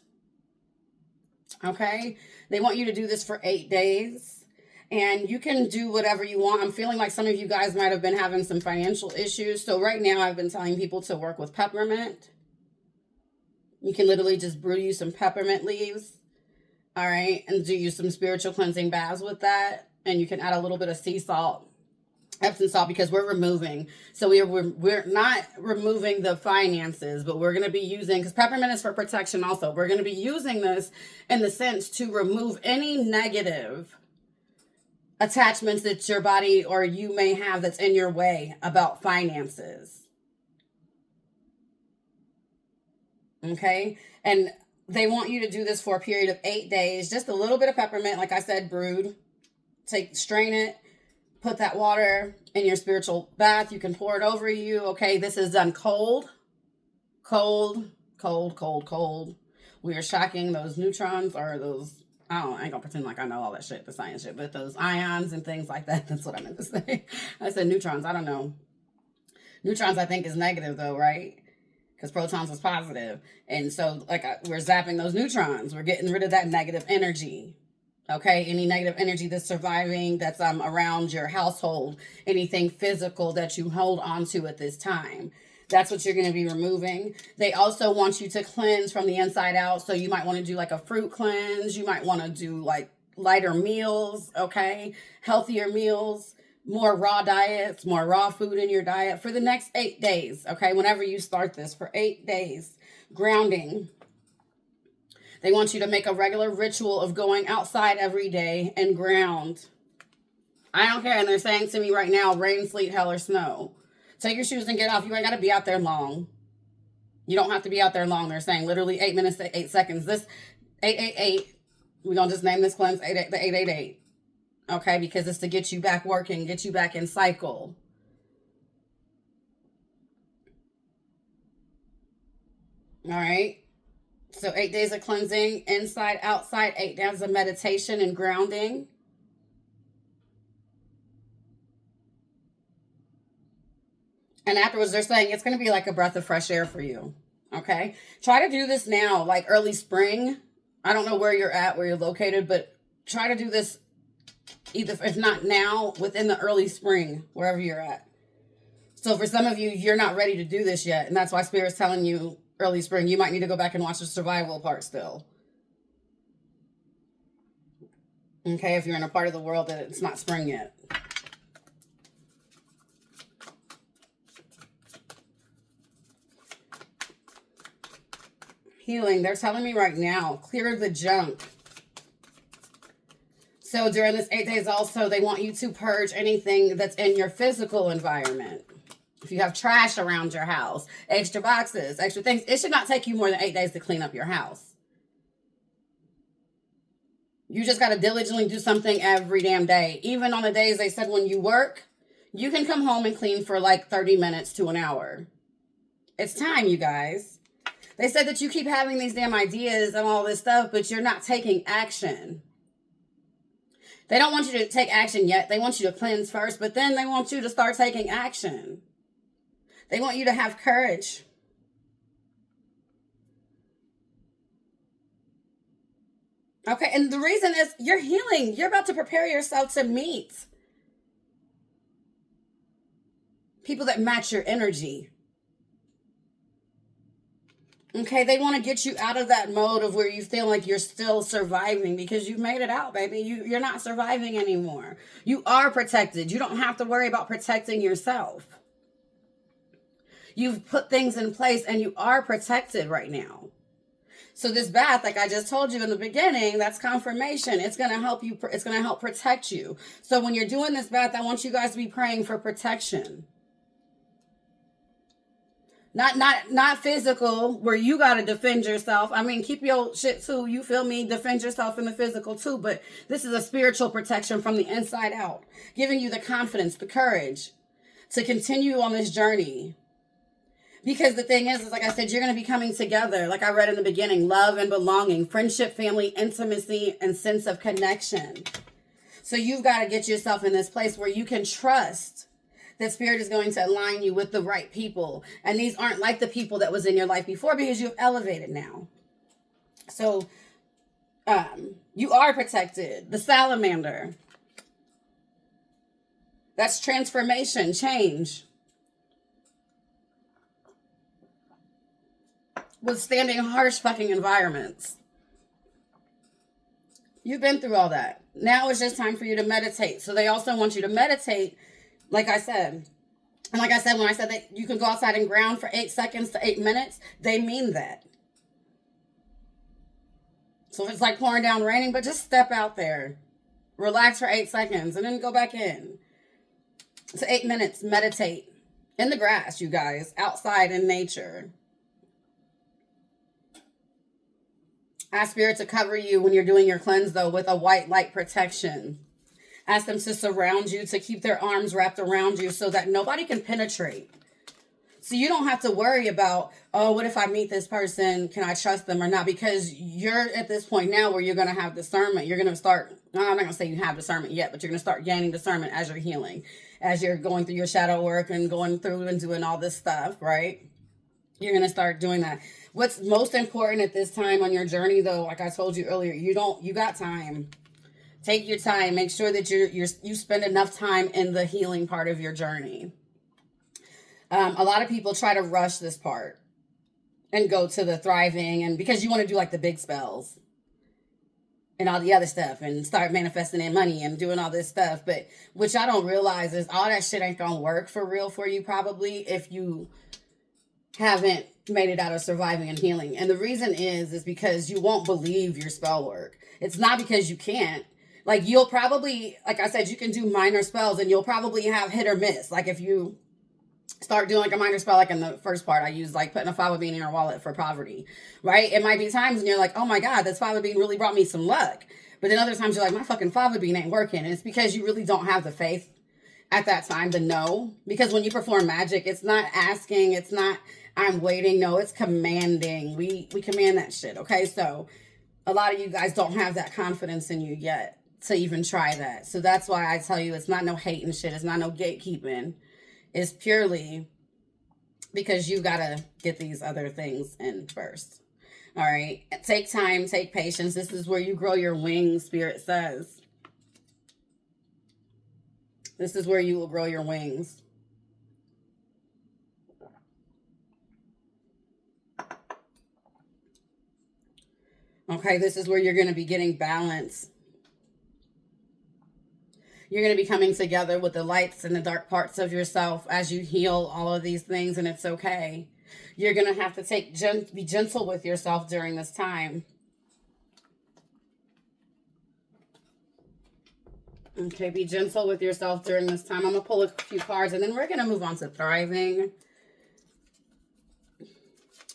Okay? They want you to do this for 8 days. And you can do whatever you want. I'm feeling like some of you guys might have been having some financial issues. So right now I've been telling people to work with peppermint. You can literally just brew you some peppermint leaves. All right. And do you some spiritual cleansing baths with that. And you can add a little bit of sea salt, Epsom salt, because we're removing. So we're not removing the finances, but we're going to be using, because peppermint is for protection also. We're going to be using this in the sense to remove any negative attachments that your body or you may have that's in your way about finances. Okay? And they want you to do this for a period of 8 days. Just a little bit of peppermint, like I said, brewed. Strain it. Put that water in your spiritual bath. You can pour it over you. Okay, this is done cold. Cold, cold, cold, cold. We are shocking those neutrons, or those, I ain't gonna pretend like I know all that shit, the science shit, but those ions and things like that, that's what I meant to say. I said neutrons, I don't know. Neutrons, I think, is negative though, right? because protons is positive. And so, like, we're zapping those neutrons. We're getting rid of that negative energy. Okay, any negative energy that's surviving, that's around your household, anything physical that you hold on to at this time. That's what you're going to be removing. They also want you to cleanse from the inside out. So you might want to do like a fruit cleanse. You might want to do like lighter meals, okay? Healthier meals, more raw diets, more raw food in your diet for the next 8 days, okay? Whenever you start this, for 8 days. Grounding. They want you to make a regular ritual of going outside every day and ground. I don't care. And they're saying to me right now, rain, sleet, hell, or snow. Take your shoes and get off. You ain't got to be out there long. You don't have to be out there long. They're saying literally 8 minutes to 8 seconds. This 888, we're going to just name this cleanse the 888. Okay, because it's to get you back working, get you back in cycle. All right. So 8 days of cleansing, inside, outside, 8 days of meditation and grounding. And afterwards, they're saying it's going to be like a breath of fresh air for you. Okay. Try to do this now, like early spring. I don't know where you're at, where you're located, but try to do this either, if not now, within the early spring, wherever you're at. So for some of you, you're not ready to do this yet. And that's why Spirit's telling you early spring. You might need to go back and watch the survival part still. Okay, if you're in a part of the world that it's not spring yet. Healing. They're telling me right now, clear the junk. So during this 8 days also, they want you to purge anything that's in your physical environment. If you have trash around your house, extra boxes, extra things, it should not take you more than 8 days to clean up your house. You just got to diligently do something every damn day. Even on the days they said when you work, you can come home and clean for like 30 minutes to an hour. It's time, you guys. They said that you keep having these damn ideas and all this stuff, but you're not taking action. They don't want you to take action yet. They want you to cleanse first, but then they want you to start taking action. They want you to have courage. Okay, and the reason is you're healing. You're about to prepare yourself to meet people that match your energy. Okay, they want to get you out of that mode of where you feel like you're still surviving because you've made it out, baby. You're not surviving anymore. You are protected. You don't have to worry about protecting yourself. You've put things in place and you are protected right now. So this bath, like I just told you in the beginning, that's confirmation. It's going to help you. It's going to help protect you. So when you're doing this bath, I want you guys to be praying for protection. Not physical, where you got to defend yourself. I mean, keep your shit too. You feel me? Defend yourself in the physical too. But this is a spiritual protection from the inside out, giving you the confidence, the courage to continue on this journey. Because the thing is like I said, you're going to be coming together. Like I read in the beginning, love and belonging, friendship, family, intimacy, and sense of connection. So you've got to get yourself in this place where you can trust that Spirit is going to align you with the right people. And these aren't like the people that was in your life before because you've elevated now. So you are protected. The salamander. That's transformation, change. Withstanding harsh fucking environments. You've been through all that. Now it's just time for you to meditate. So they also want you to meditate, like I said. And like I said, when I said that you can go outside and ground for 8 seconds to 8 minutes, they mean that. So if it's like pouring down raining, but just step out there. Relax for 8 seconds and then go back in. So 8 minutes, meditate. In the grass, you guys. Outside in nature. Ask Spirit to cover you when you're doing your cleanse, though, with a white light protection. Ask them to surround you, to keep their arms wrapped around you so that nobody can penetrate. So you don't have to worry about, oh, what if I meet this person? Can I trust them or not? Because you're at this point now where you're going to have discernment. You're going to start, no, I'm not going to say you have discernment yet, but you're going to start gaining discernment as you're healing, as you're going through your shadow work and going through and doing all this stuff, right? You're going to start doing that. What's most important at this time on your journey, though, like I told you earlier, you got time. Take your time. Make sure that you spend enough time in the healing part of your journey. A lot of people try to rush this part and go to the thriving, and because you want to do like the big spells and all the other stuff and start manifesting in money and doing all this stuff. But which I don't realize is all that shit ain't gonna work for real for you probably if you haven't made it out of surviving and healing. And the reason is because you won't believe your spell work. It's not because you can't. Like you'll probably, like I said, you can do minor spells and you'll probably have hit or miss. Like if you start doing like a minor spell, like in the first part, I use like putting a fava bean in your wallet for poverty, right? It might be times when you're like, oh my God, this fava bean really brought me some luck. But then other times you're like, my fucking fava bean ain't working. And it's because you really don't have the faith at that time to know. Because when you perform magic, it's not asking, it's not, I'm waiting. No, it's commanding. We command that shit. Okay. So a lot of you guys don't have that confidence in you yet to even try that. So that's why I tell you, it's not no hating shit. It's not no gatekeeping. It's purely because you got to get these other things in first. All right. Take time, take patience. This is where you grow your wings, Spirit says. This is where you will grow your wings. Okay, this is where you're going to be getting balance. You're going to be coming together with the lights and the dark parts of yourself as you heal all of these things, and it's okay. You're going to have to be gentle with yourself during this time. Okay, be gentle with yourself during this time. I'm going to pull a few cards, and then we're going to move on to thriving.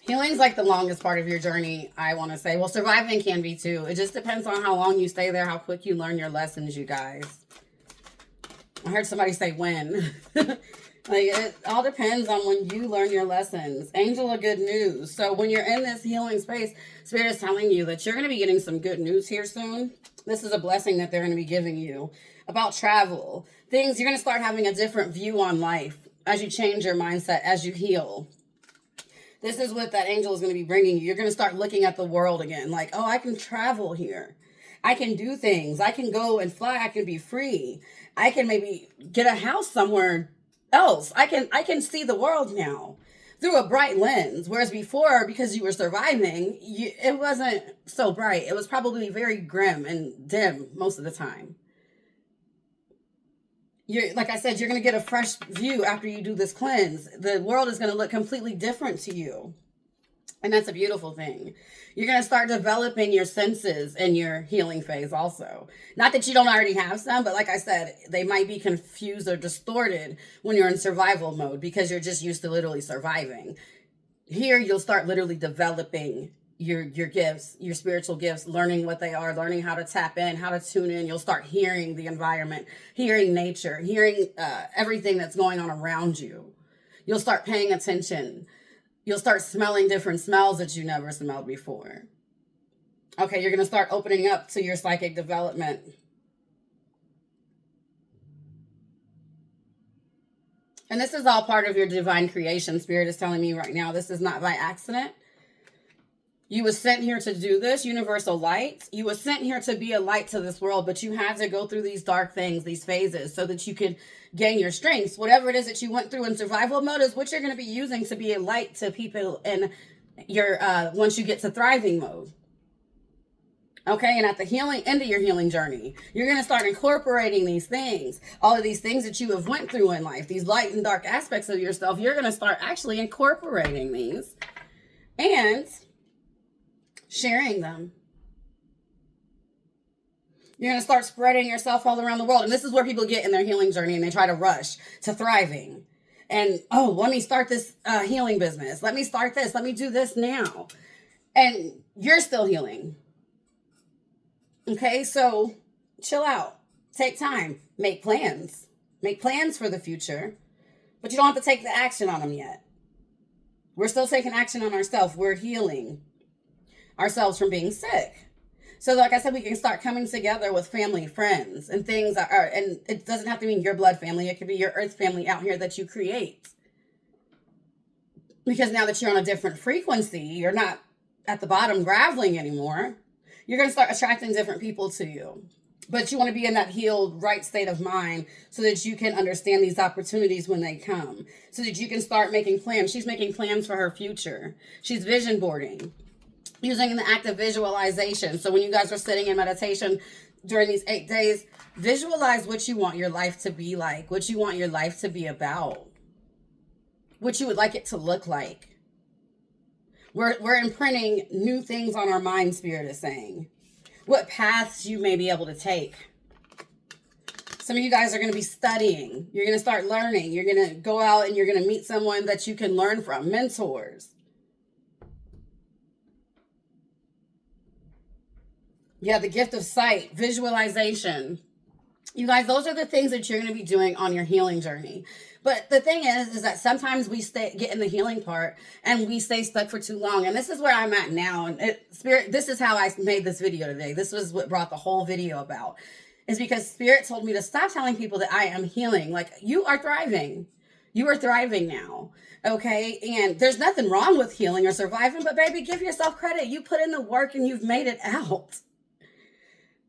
Healing's like the longest part of your journey, I want to say. Well, surviving can be too. It just depends on how long you stay there, how quick you learn your lessons, you guys. I heard somebody say when. Like, it all depends on when you learn your lessons. Angel of good news. So when you're in this healing space, Spirit is telling you that you're going to be getting some good news here soon. This is a blessing that they're going to be giving you about travel. Things, you're going to start having a different view on life as you change your mindset, as you heal. This is what that angel is going to be bringing you. You're going to start looking at the world again. Like, oh, I can travel here. I can do things. I can go and fly. I can be free. I can maybe get a house somewhere else. I can see the world now through a bright lens. Whereas before, because you were surviving, it wasn't so bright. It was probably very grim and dim most of the time. Like I said, you're going to get a fresh view after you do this cleanse. The world is going to look completely different to you. And that's a beautiful thing. You're going to start developing your senses in your healing phase also. Not that you don't already have some, but like I said, they might be confused or distorted when you're in survival mode because you're just used to literally surviving. Here, you'll start literally developing your gifts, your spiritual gifts, learning what they are, learning how to tap in, how to tune in. You'll start hearing the environment, hearing nature, hearing everything that's going on around you. You'll start paying attention. You'll start smelling different smells that you never smelled before. Okay, you're going to start opening up to your psychic development. And this is all part of your divine creation. Spirit is telling me right now, this is not by accident. You were sent here to do this, universal light. You were sent here to be a light to this world, but you had to go through these dark things, these phases, so that you could gain your strengths. Whatever it is that you went through in survival mode is what you're going to be using to be a light to people in your, once you get to thriving mode. Okay, and at the end of your healing journey, you're going to start incorporating these things, all of these things that you have went through in life, these light and dark aspects of yourself. You're going to start actually incorporating these and sharing them. You're going to start spreading yourself all around the world. And this is where people get in their healing journey and they try to rush to thriving. And, oh, let me start this healing business. Let me start this. Let me do this now. And you're still healing. Okay, so chill out. Take time. Make plans. Make plans for the future. But you don't have to take the action on them yet. We're still taking action on ourselves. We're healing ourselves from being sick. So like I said, we can start coming together with family, friends, and things that are, and it doesn't have to mean your blood family. It could be your earth family out here that you create. Because now that you're on a different frequency, you're not at the bottom graveling anymore. You're going to start attracting different people to you. But you want to be in that healed, right state of mind so that you can understand these opportunities when they come. So that you can start making plans. She's making plans for her future. She's vision boarding. Using the act of visualization. So when you guys are sitting in meditation during these 8 days, visualize what you want your life to be like. What you want your life to be about. What you would like it to look like. We're imprinting new things on our mind, Spirit is saying. What paths you may be able to take. Some of you guys are going to be studying. You're going to start learning. You're going to go out and you're going to meet someone that you can learn from. Mentors. Yeah, the gift of sight, visualization. You guys, those are the things that you're going to be doing on your healing journey. But the thing is that sometimes we get in the healing part and we stay stuck for too long. And this is where I'm at now. And Spirit, this is how I made this video today. This was what brought the whole video about. Is because Spirit told me to stop telling people that I am healing. Like, you are thriving. You are thriving now. Okay? And there's nothing wrong with healing or surviving. But baby, give yourself credit. You put in the work and you've made it out.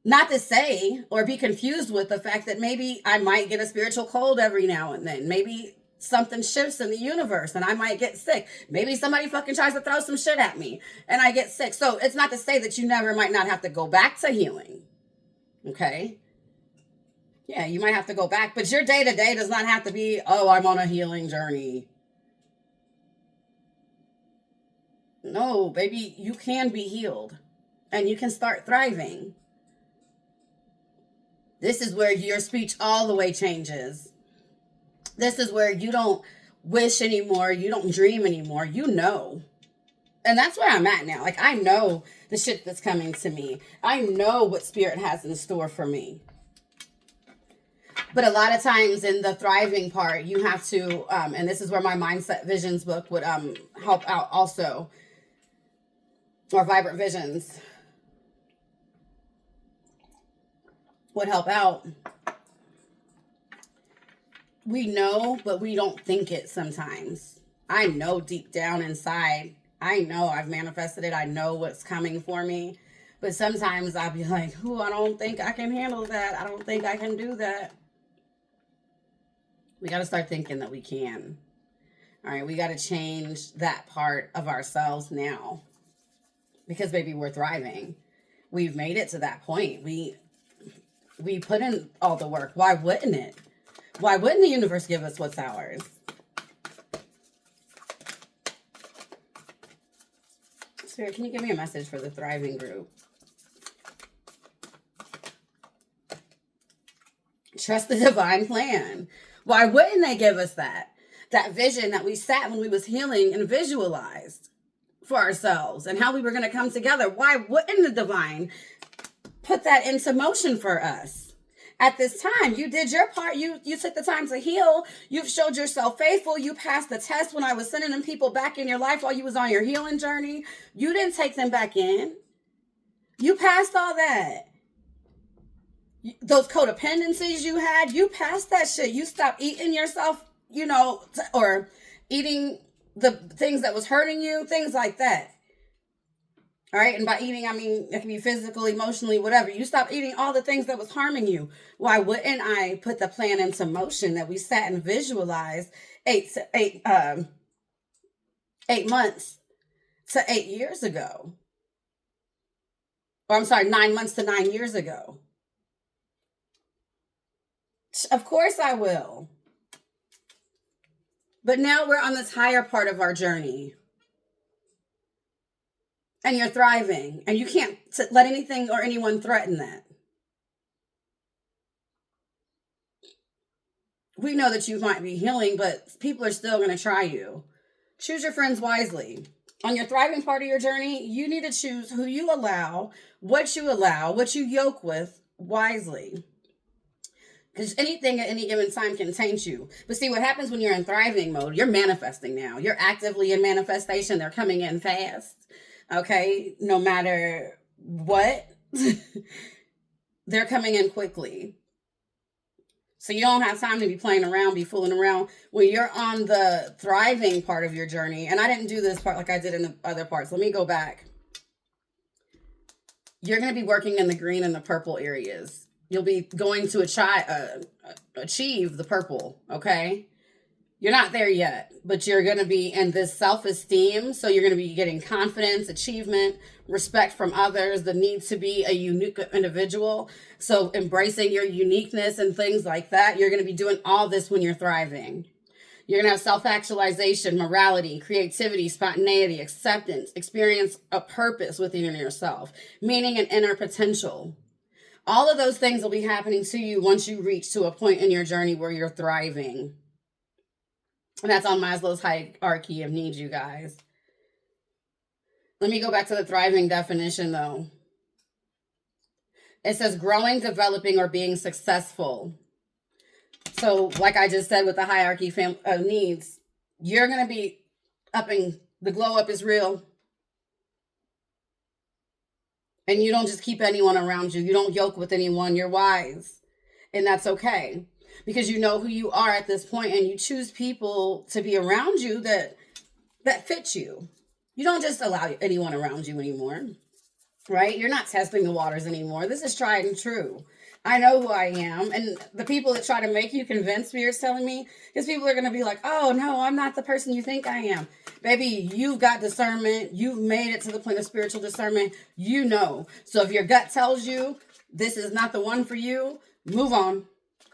Not to say or be confused with the fact that maybe I might get a spiritual cold every now and then. Maybe something shifts in the universe and I might get sick. Maybe somebody fucking tries to throw some shit at me and I get sick. So it's not to say that you might not have to go back to healing. Okay? Yeah, you might have to go back. But your day-to-day does not have to be, oh, I'm on a healing journey. No, baby, you can be healed. And you can start thriving. This is where your speech all the way changes. This is where you don't wish anymore. You don't dream anymore. You know. And that's where I'm at now. Like, I know the shit that's coming to me. I know what Spirit has in store for me. But a lot of times in the thriving part, you have to, and this is where my Mindset Visions book would help out also. Or Vibrant Visions would help out. We know, but we don't think it sometimes. I know deep down inside. I know I've manifested it. I know what's coming for me. But sometimes I'll be like, ooh, I don't think I can handle that. I don't think I can do that. We got to start thinking that we can. All right, we got to change that part of ourselves now. Because, baby, we're thriving. We've made it to that point. We put in all the work. Why wouldn't it? Why wouldn't the universe give us what's ours? Spirit, can you give me a message for the thriving group? Trust the divine plan. Why wouldn't they give us that? That vision that we sat when we was healing and visualized for ourselves and how we were going to come together. Why wouldn't the divine put that into motion for us? At this time, you did your part. You took the time to heal. You've showed yourself faithful. You passed the test when I was sending them people back in your life while you was on your healing journey. You didn't take them back in. You passed all that. Those codependencies you had, you passed that shit. You stopped eating yourself, or eating the things that was hurting you, things like that. All right. And by eating, I mean, it can be physical, emotionally, whatever. You stop eating all the things that was harming you. Why wouldn't I put the plan into motion that we sat and visualized 8 months to 8 years ago? Or I'm sorry, 9 months to 9 years ago. Of course I will. But now we're on this higher part of our journey. And you're thriving. And you can't let anything or anyone threaten that. We know that you might be healing, but people are still going to try you. Choose your friends wisely. On your thriving part of your journey, you need to choose who you allow, what you yoke with wisely. Because anything at any given time can taint you. But see, what happens when you're in thriving mode, you're manifesting now. You're actively in manifestation. They're coming in fast. Okay? No matter what, they're coming in quickly. So you don't have time to be playing around, be fooling around. When you're on the thriving part of your journey, and I didn't do this part like I did in the other parts. Let me go back. You're going to be working in the green and the purple areas. You'll be going to achieve the purple, okay? You're not there yet, but you're going to be in this self-esteem. So you're going to be getting confidence, achievement, respect from others, the need to be a unique individual. So embracing your uniqueness and things like that. You're going to be doing all this when you're thriving. You're going to have self-actualization, morality, creativity, spontaneity, acceptance, experience a purpose within yourself, meaning and inner potential. All of those things will be happening to you once you reach to a point in your journey where you're thriving. And that's on Maslow's hierarchy of needs, you guys. Let me go back to the thriving definition, though. It says growing, developing, or being successful. So, like I just said with the hierarchy of needs, you're going to be upping. The glow up is real. And you don't just keep anyone around you. You don't yoke with anyone. You're wise. And that's okay. Because you know who you are at this point, and you choose people to be around you that fit you. You don't just allow anyone around you anymore, right? You're not testing the waters anymore. This is tried and true. I know who I am. And the people that try to make you convince me or telling me, because people are going to be like, oh, no, I'm not the person you think I am. Baby, you've got discernment. You've made it to the point of spiritual discernment. You know. So if your gut tells you this is not the one for you, move on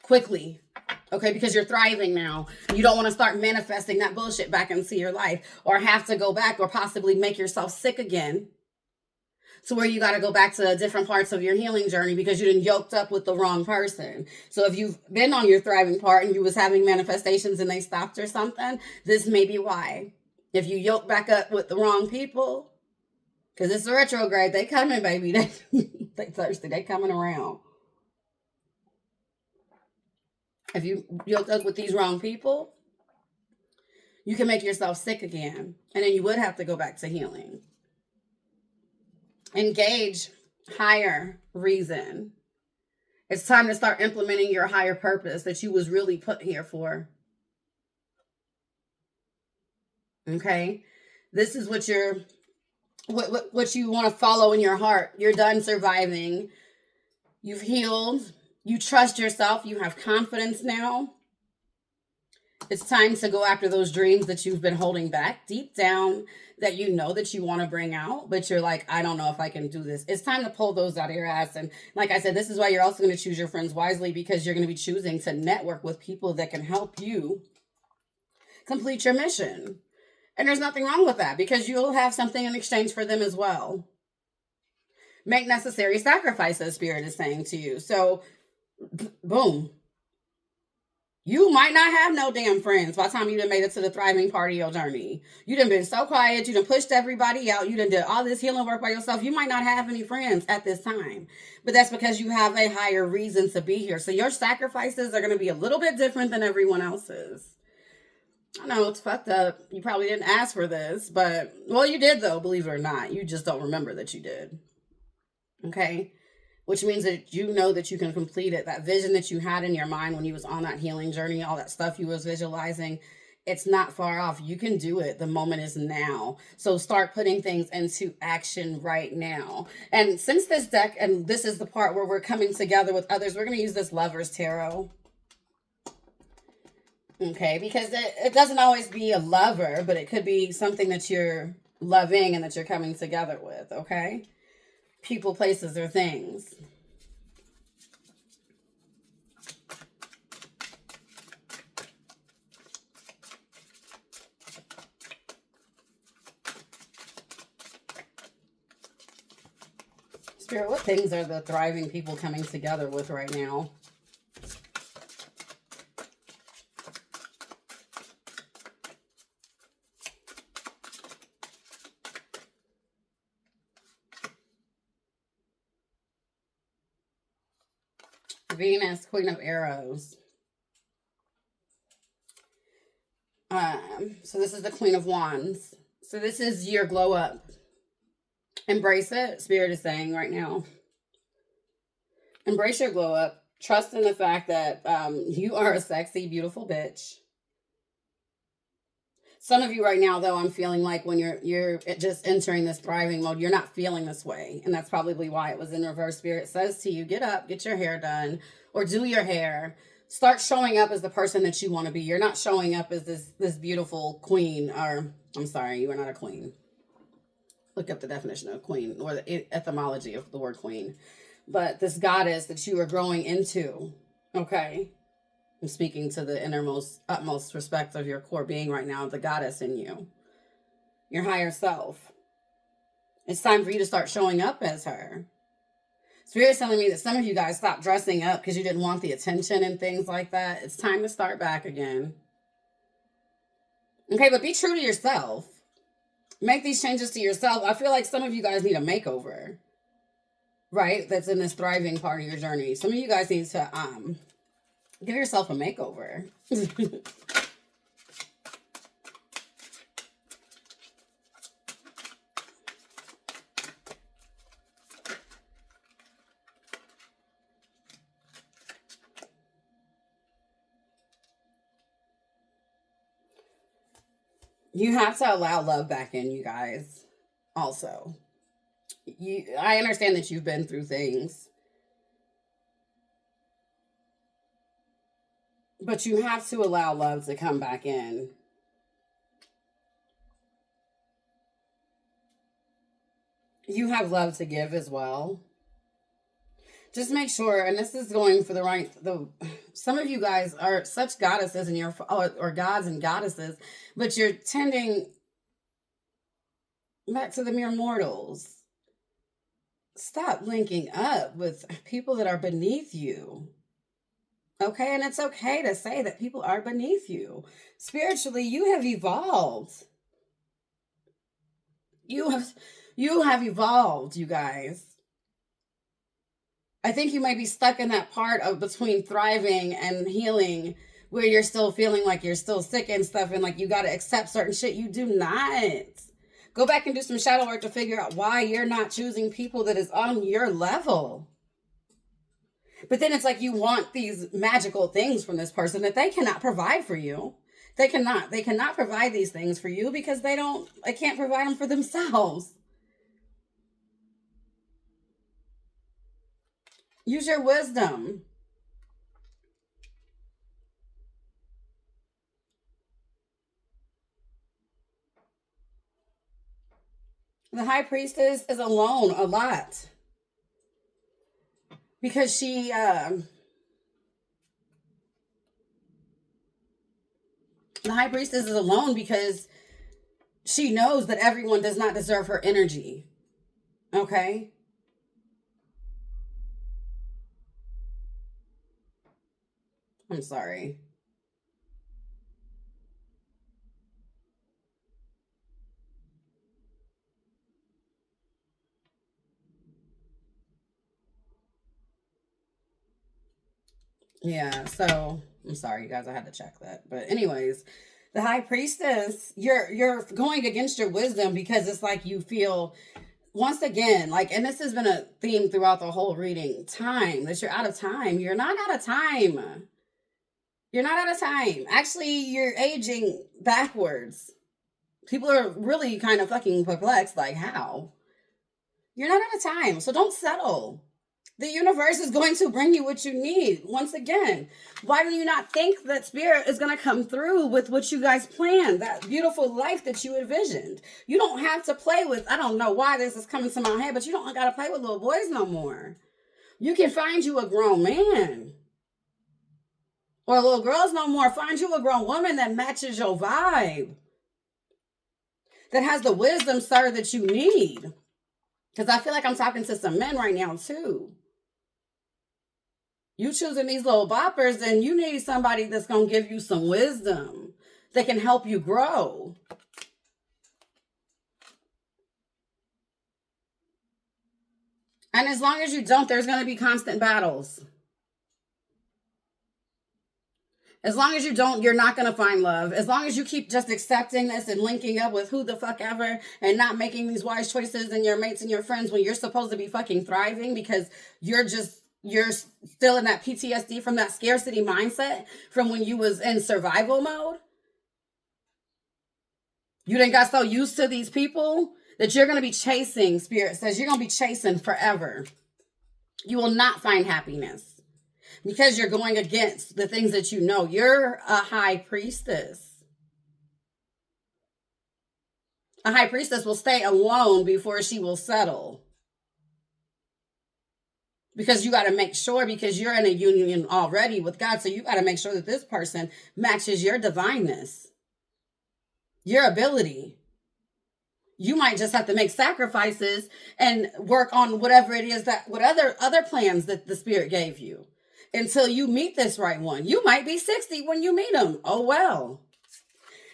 quickly. Okay, because you're thriving now. You don't want to start manifesting that bullshit back into your life, or have to go back or possibly make yourself sick again, to where you got to go back to different parts of your healing journey because you done yoked up with the wrong person. So if you've been on your thriving part and you was having manifestations and they stopped or something, this may be why. If you yoke back up with the wrong people, because it's a retrograde, they coming, baby. They thirsty. They coming around. If you yoked up with these wrong people, you can make yourself sick again. And then you would have to go back to healing. Engage higher reason. It's time to start implementing your higher purpose that you was really put here for. Okay? This is what what you want to follow in your heart. You're done surviving. You've healed. You trust yourself. You have confidence now. It's time to go after those dreams that you've been holding back deep down, that you know that you want to bring out, but you're like, I don't know if I can do this. It's time to pull those out of your ass. And like I said, this is why you're also going to choose your friends wisely, because you're going to be choosing to network with people that can help you complete your mission. And there's nothing wrong with that, because you'll have something in exchange for them as well. Make necessary sacrifices, Spirit is saying to you. So, boom. You might not have no damn friends by the time you done made it to the thriving part of your journey. You done been so quiet. You done pushed everybody out. You done did all this healing work by yourself. You might not have any friends at this time. But that's because you have a higher reason to be here. So your sacrifices are going to be a little bit different than everyone else's. I know it's fucked up. You probably didn't ask for this. But, well, you did though, believe it or not. You just don't remember that you did. Okay? Which means that you know that you can complete it. That vision that you had in your mind when you was on that healing journey, all that stuff you was visualizing, it's not far off. You can do it. The moment is now. So start putting things into action right now. And since this deck, and this is the part where we're coming together with others, we're going to use this Lover's Tarot. Okay, because it doesn't always be a lover, but it could be something that you're loving and that you're coming together with, okay? People, places, or things. Spirit, what things are the thriving people coming together with right now? Venus, Queen of Arrows. So this is the Queen of Wands. So this is your glow up. Embrace it, Spirit is saying right now. Embrace your glow up. Trust in the fact that you are a sexy, beautiful bitch. Some of you right now, though, I'm feeling like when you're just entering this thriving mode, you're not feeling this way, and that's probably why it was in reverse. Spirit says to you, get up, get your hair done, or do your hair. Start showing up as the person that you want to be. You're not showing up as this beautiful queen, or I'm sorry, you are not a queen. Look up the definition of queen or the etymology of the word queen. But this goddess that you are growing into, okay? I'm speaking to the innermost, utmost respect of your core being right now, the goddess in you, your higher self. It's time for you to start showing up as her. Spirit's telling me that some of you guys stopped dressing up because you didn't want the attention and things like that. It's time to start back again. Okay, but be true to yourself. Make these changes to yourself. I feel like some of you guys need a makeover, right? That's in this thriving part of your journey. Some of you guys need to give yourself a makeover. You have to allow love back in, you guys. Also, I understand that you've been through things, but you have to allow love to come back in. You have love to give as well. Just make sure, and this is going for the right, some of you guys are such goddesses in your, or gods and goddesses, but you're tending back to the mere mortals. Stop linking up with people that are beneath you. Okay, and it's okay to say that people are beneath you. Spiritually, you have evolved. You have evolved, you guys. I think you might be stuck in that part of between thriving and healing where you're still feeling like you're still sick and stuff and like you got to accept certain shit. You do not. Go back and do some shadow work to figure out why you're not choosing people that is on your level. But then it's like you want these magical things from this person that they cannot provide for you. They cannot provide these things for you because they can't provide them for themselves. Use your wisdom. The high priestess is alone a lot. Because she, the high priestess is alone because she knows that everyone does not deserve her energy. Okay? I'm sorry. Yeah, so I'm sorry, you guys. I had to check that. But anyways, the high priestess, you're going against your wisdom because it's like you feel once again, like, and this has been a theme throughout the whole reading, time, that you're out of time. You're not out of time. You're not out of time. Actually, you're aging backwards. People are really kind of fucking perplexed, like, how? You're not out of time, so don't settle. The universe is going to bring you what you need. Once again, why do you not think that spirit is going to come through with what you guys planned, that beautiful life that you envisioned? You don't have to play with, I don't know why this is coming to my head, but you don't got to play with little boys no more. You can find you a grown man. Or little girls no more. Find you a grown woman that matches your vibe. That has the wisdom, sir, that you need. Because I feel like I'm talking to some men right now, too. You choosing these little boppers, and you need somebody that's going to give you some wisdom that can help you grow. And as long as you don't, there's going to be constant battles. As long as you don't, you're not going to find love. As long as you keep just accepting this and linking up with who the fuck ever and not making these wise choices and your mates and your friends when you're supposed to be fucking thriving because you're just you're still in that PTSD from that scarcity mindset from when you was in survival mode. You done got so used to these people that you're going to be chasing, Spirit says, you're going to be chasing forever. You will not find happiness because you're going against the things that you know. You're a high priestess. A high priestess will stay alone before she will settle. Because you got to make sure, because you're in a union already with God, so you got to make sure that this person matches your divineness, your ability. You might just have to make sacrifices and work on whatever it is that, what other plans that the Spirit gave you until you meet this right one. You might be 60 when you meet him. Oh, well.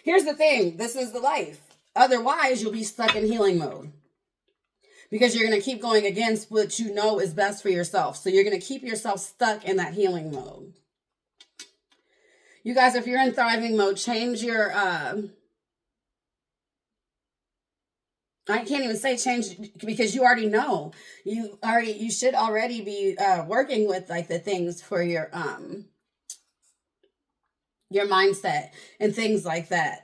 Here's the thing. This is the life. Otherwise, you'll be stuck in healing mode because you're going to keep going against what you know is best for yourself. So you're going to keep yourself stuck in that healing mode. You guys, if you're in thriving mode, change your... I can't even say change because you already know. You should already be working with like the things for your mindset and things like that.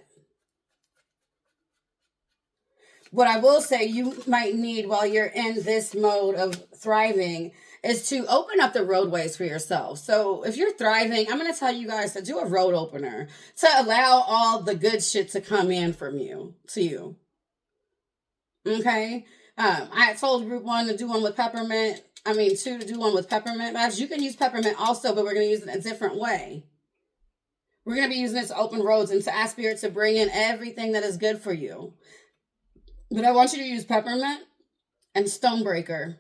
What I will say you might need while you're in this mode of thriving is to open up the roadways for yourself. So if you're thriving, I'm going to tell you guys to do a road opener to allow all the good shit to come in from you to you. Okay. I told group 1 to do one with peppermint. 2 to do one with peppermint. But you can use peppermint also, but we're going to use it a different way. We're going to be using it to open roads and to ask Spirit to bring in everything that is good for you. But I want you to use peppermint and stonebreaker.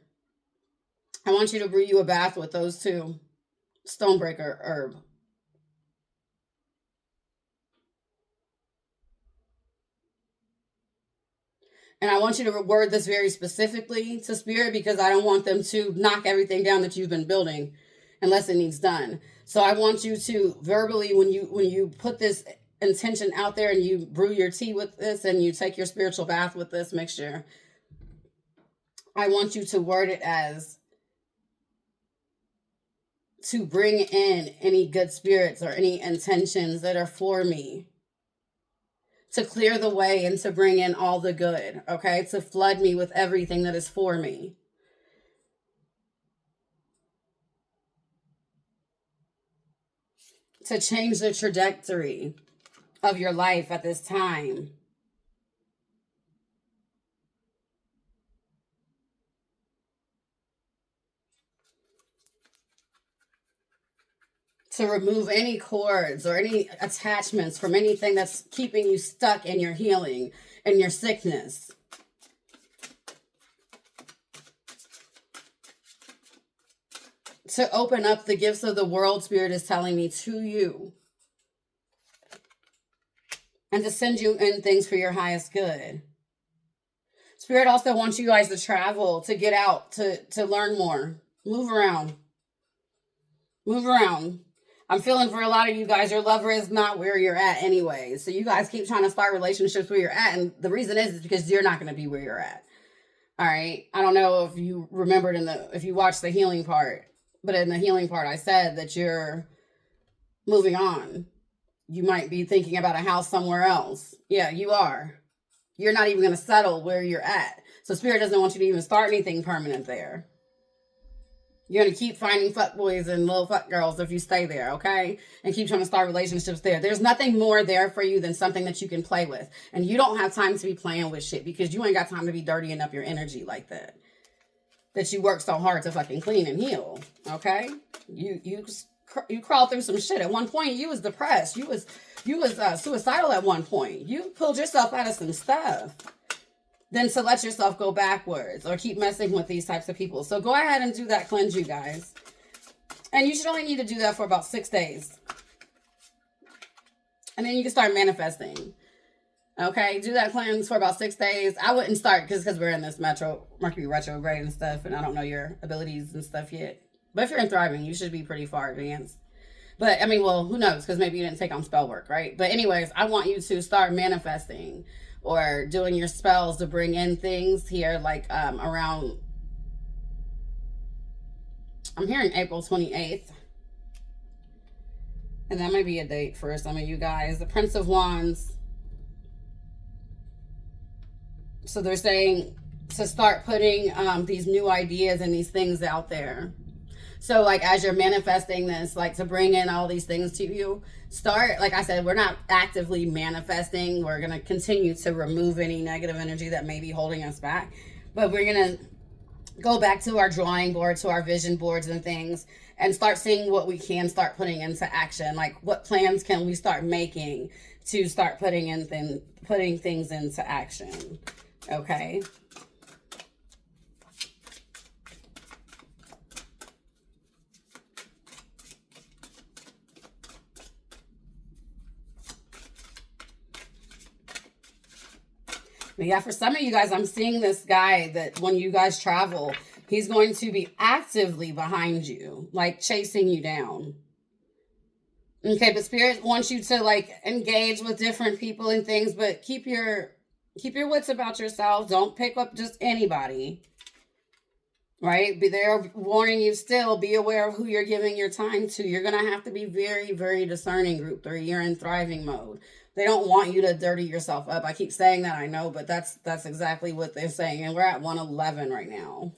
I want you to brew you a bath with those two. Stonebreaker herb. And I want you to word this very specifically to Spirit because I don't want them to knock everything down that you've been building unless it needs done. So I want you to verbally, when you put this intention out there and you brew your tea with this and you take your spiritual bath with this mixture, I want you to word it as to bring in any good spirits or any intentions that are for me, to clear the way and to bring in all the good, okay? To flood me with everything that is for me. To change the trajectory of your life at this time. To remove any cords or any attachments from anything that's keeping you stuck in your healing and your sickness. To open up the gifts of the world, Spirit is telling me, to you. And to send you in things for your highest good. Spirit also wants you guys to travel, to get out, to learn more. Move around. Move around. I'm feeling for a lot of you guys, your lover is not where you're at anyway. So you guys keep trying to start relationships where you're at. And the reason is because you're not going to be where you're at. All right. I don't know if you remembered if you watched the healing part. But in the healing part, I said that you're moving on. You might be thinking about a house somewhere else. Yeah, you are. You're not even going to settle where you're at. So Spirit doesn't want you to even start anything permanent there. You're going to keep finding fuckboys and little fuck girls if you stay there, okay? And keep trying to start relationships there. There's nothing more there for you than something that you can play with. And you don't have time to be playing with shit because you ain't got time to be dirtying up your energy like that. That you work so hard to fucking clean and heal, okay? You crawled through some shit. At one point, you was depressed. You was suicidal at one point. You pulled yourself out of some stuff. Then to let yourself go backwards or keep messing with these types of people. So go ahead and do that cleanse, you guys. And you should only need to do that for about 6 days. And then you can start manifesting. Okay, do that cleanse for about 6 days. I wouldn't start because we're in this Mercury retrograde and stuff, and I don't know your abilities and stuff yet. But if you're in thriving, you should be pretty far advanced. But, who knows? Because maybe you didn't take on spell work, right? But anyways, I want you to start manifesting or doing your spells to bring in things here, like around I'm hearing April 28th. And that might be a date for some of you guys. The Prince of Wands. So they're saying to start putting these new ideas and these things out there. So like as you're manifesting this, like to bring in all these things to you, start, like I said, we're not actively manifesting. We're going to continue to remove any negative energy that may be holding us back. But we're going to go back to our drawing board, to our vision boards and things, and start seeing what we can start putting into action. Like what plans can we start making to start putting things into action. Okay. But yeah, for some of you guys, I'm seeing this guy that when you guys travel, he's going to be actively behind you, like chasing you down. Okay, but Spirit wants you to like engage with different people and things, but keep your wits about yourself. Don't pick up just anybody. Right? They're warning you still. Be aware of who you're giving your time to. You're going to have to be very, very discerning, group 3. You're in thriving mode. They don't want you to dirty yourself up. I keep saying that, I know, but that's exactly what they're saying. And we're at 111 right now.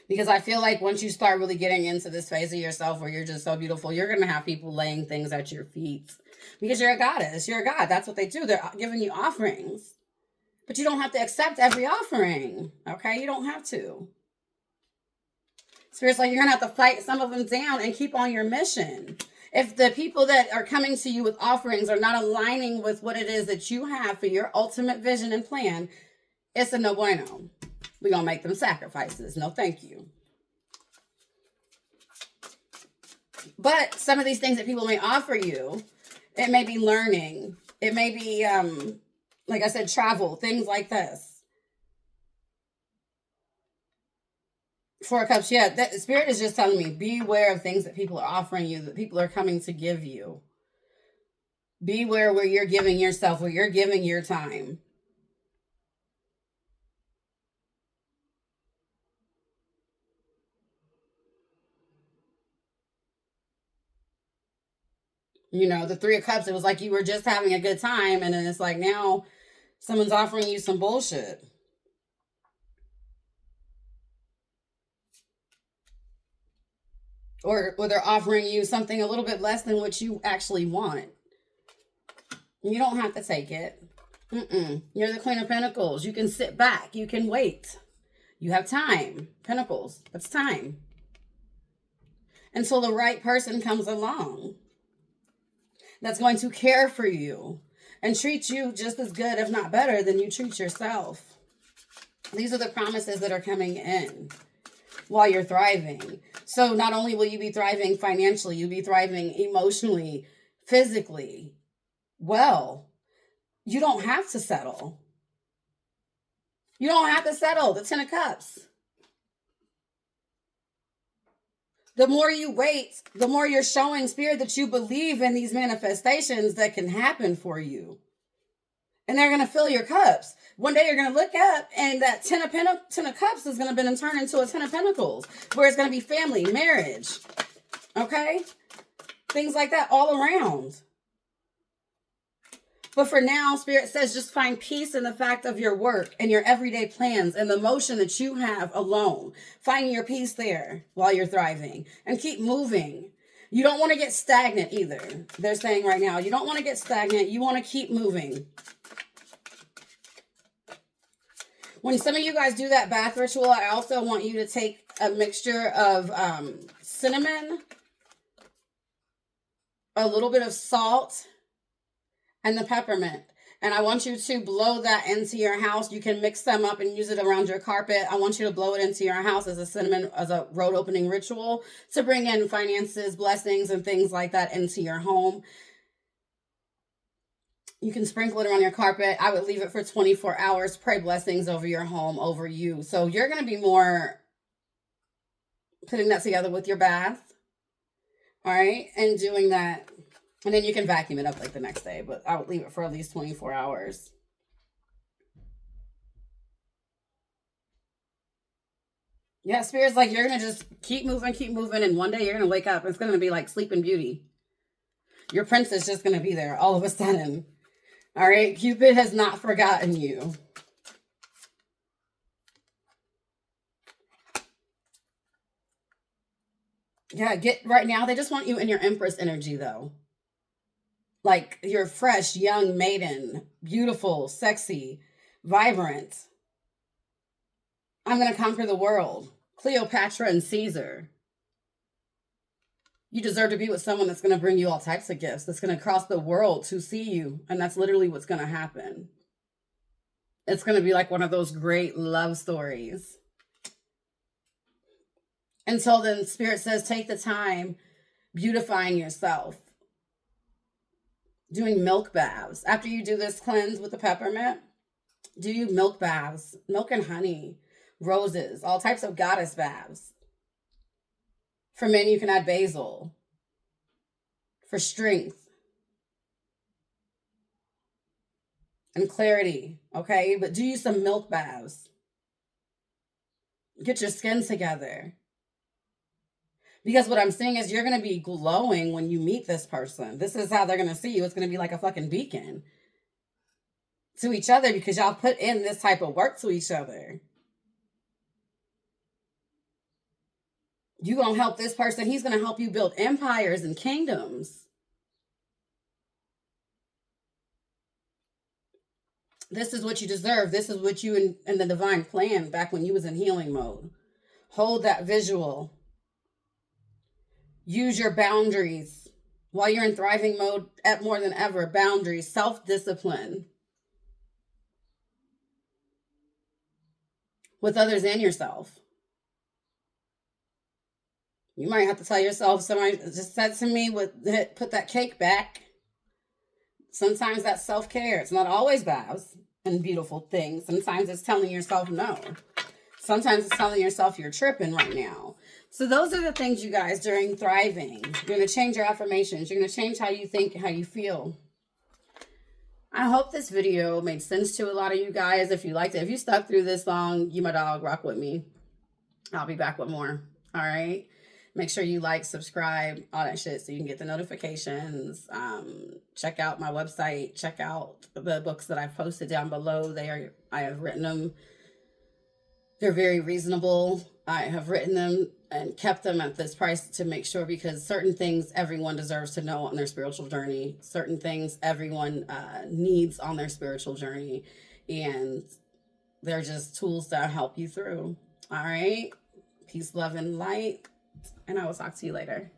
Because I feel like once you start really getting into this phase of yourself where you're just so beautiful, you're going to have people laying things at your feet. Because you're a goddess. You're a god. That's what they do. They're giving you offerings. But you don't have to accept every offering. Okay? You don't have to. Spirit's like you're going to have to fight some of them down and keep on your mission. If the people that are coming to you with offerings are not aligning with what it is that you have for your ultimate vision and plan, it's a no bueno. We're going to make them sacrifices. No, thank you. But some of these things that people may offer you, it may be learning. It may be, like I said, travel, things like this. 4 of Cups, yeah, that Spirit is just telling me, beware of things that people are offering you, that people are coming to give you. Beware where you're giving yourself, where you're giving your time. You know, the 3 of Cups, it was like you were just having a good time, and then it's like now someone's offering you some bullshit. Or they're offering you something a little bit less than what you actually want. You don't have to take it. You're the Queen of Pentacles. You can sit back. You can wait. You have time. Pentacles. That's time. Until the right person comes along that's going to care for you and treat you just as good, if not better, than you treat yourself. These are the promises that are coming in while you're thriving. So not only will you be thriving financially, you'll be thriving emotionally, physically. Well, you don't have to settle. You don't have to settle. The 10 of Cups. The more you wait, the more you're showing Spirit that you believe in these manifestations that can happen for you. And they're going to fill your cups. One day you're going to look up and that 10 of Cups is going to turn into a 10 of Pentacles, where it's going to be family, marriage, okay? Things like that all around. But for now, Spirit says just find peace in the fact of your work and your everyday plans and the motion that you have alone. Find your peace there while you're thriving and keep moving. You don't want to get stagnant either. They're saying right now, you don't want to get stagnant. You want to keep moving. When some of you guys do that bath ritual, I also want you to take a mixture of cinnamon, a little bit of salt, and the peppermint. And I want you to blow that into your house. You can mix them up and use it around your carpet. I want you to blow it into your house as a road opening ritual to bring in finances, blessings, and things like that into your home. You can sprinkle it around your carpet. I would leave it for 24 hours. Pray blessings over your home, over you. So you're going to be more putting that together with your bath. All right. And doing that. And then you can vacuum it up like the next day. But I would leave it for at least 24 hours. Yeah, Spirit's like, you're going to just keep moving, and one day you're going to wake up. It's going to be like Sleeping Beauty. Your prince is just going to be there all of a sudden. All right? Cupid has not forgotten you. Yeah, get right now. They just want you in your Empress energy, though. Like you're fresh, young maiden, beautiful, sexy, vibrant. I'm going to conquer the world. Cleopatra and Caesar. You deserve to be with someone that's going to bring you all types of gifts, that's going to cross the world to see you. And that's literally what's going to happen. It's going to be like one of those great love stories. And so then Spirit says, take the time beautifying yourself. Doing milk baths. After you do this cleanse with the peppermint, do you milk baths, milk and honey, roses, all types of goddess baths. For men, you can add basil. For strength and clarity, okay? But do you some milk baths. Get your skin together. Because what I'm seeing is you're going to be glowing when you meet this person. This is how they're going to see you. It's going to be like a fucking beacon to each other because y'all put in this type of work to each other. You're going to help this person. He's going to help you build empires and kingdoms. This is what you deserve. This is what you and the divine planned back when you was in healing mode. Hold that visual. Use your boundaries. While you're in thriving mode, at more than ever, boundaries, self-discipline. With others and yourself. You might have to tell yourself, somebody just said to me, put that cake back. Sometimes that's self-care. It's not always baths and beautiful things. Sometimes it's telling yourself no. Sometimes it's telling yourself you're tripping right now. So those are the things, you guys, during thriving. You're going to change your affirmations. You're going to change how you think, how you feel. I hope this video made sense to a lot of you guys. If you liked it, if you stuck through this long, you my dog, rock with me. I'll be back with more. All right. Make sure you like, subscribe, all that shit so you can get the notifications. Check out my website. Check out the books that I've posted down below. I have written them. They're very reasonable. I have written them and kept them at this price to make sure, because certain things everyone deserves to know on their spiritual journey. Certain things everyone needs on their spiritual journey. And they're just tools that help you through. All right. Peace, love, and light. And I will talk to you later.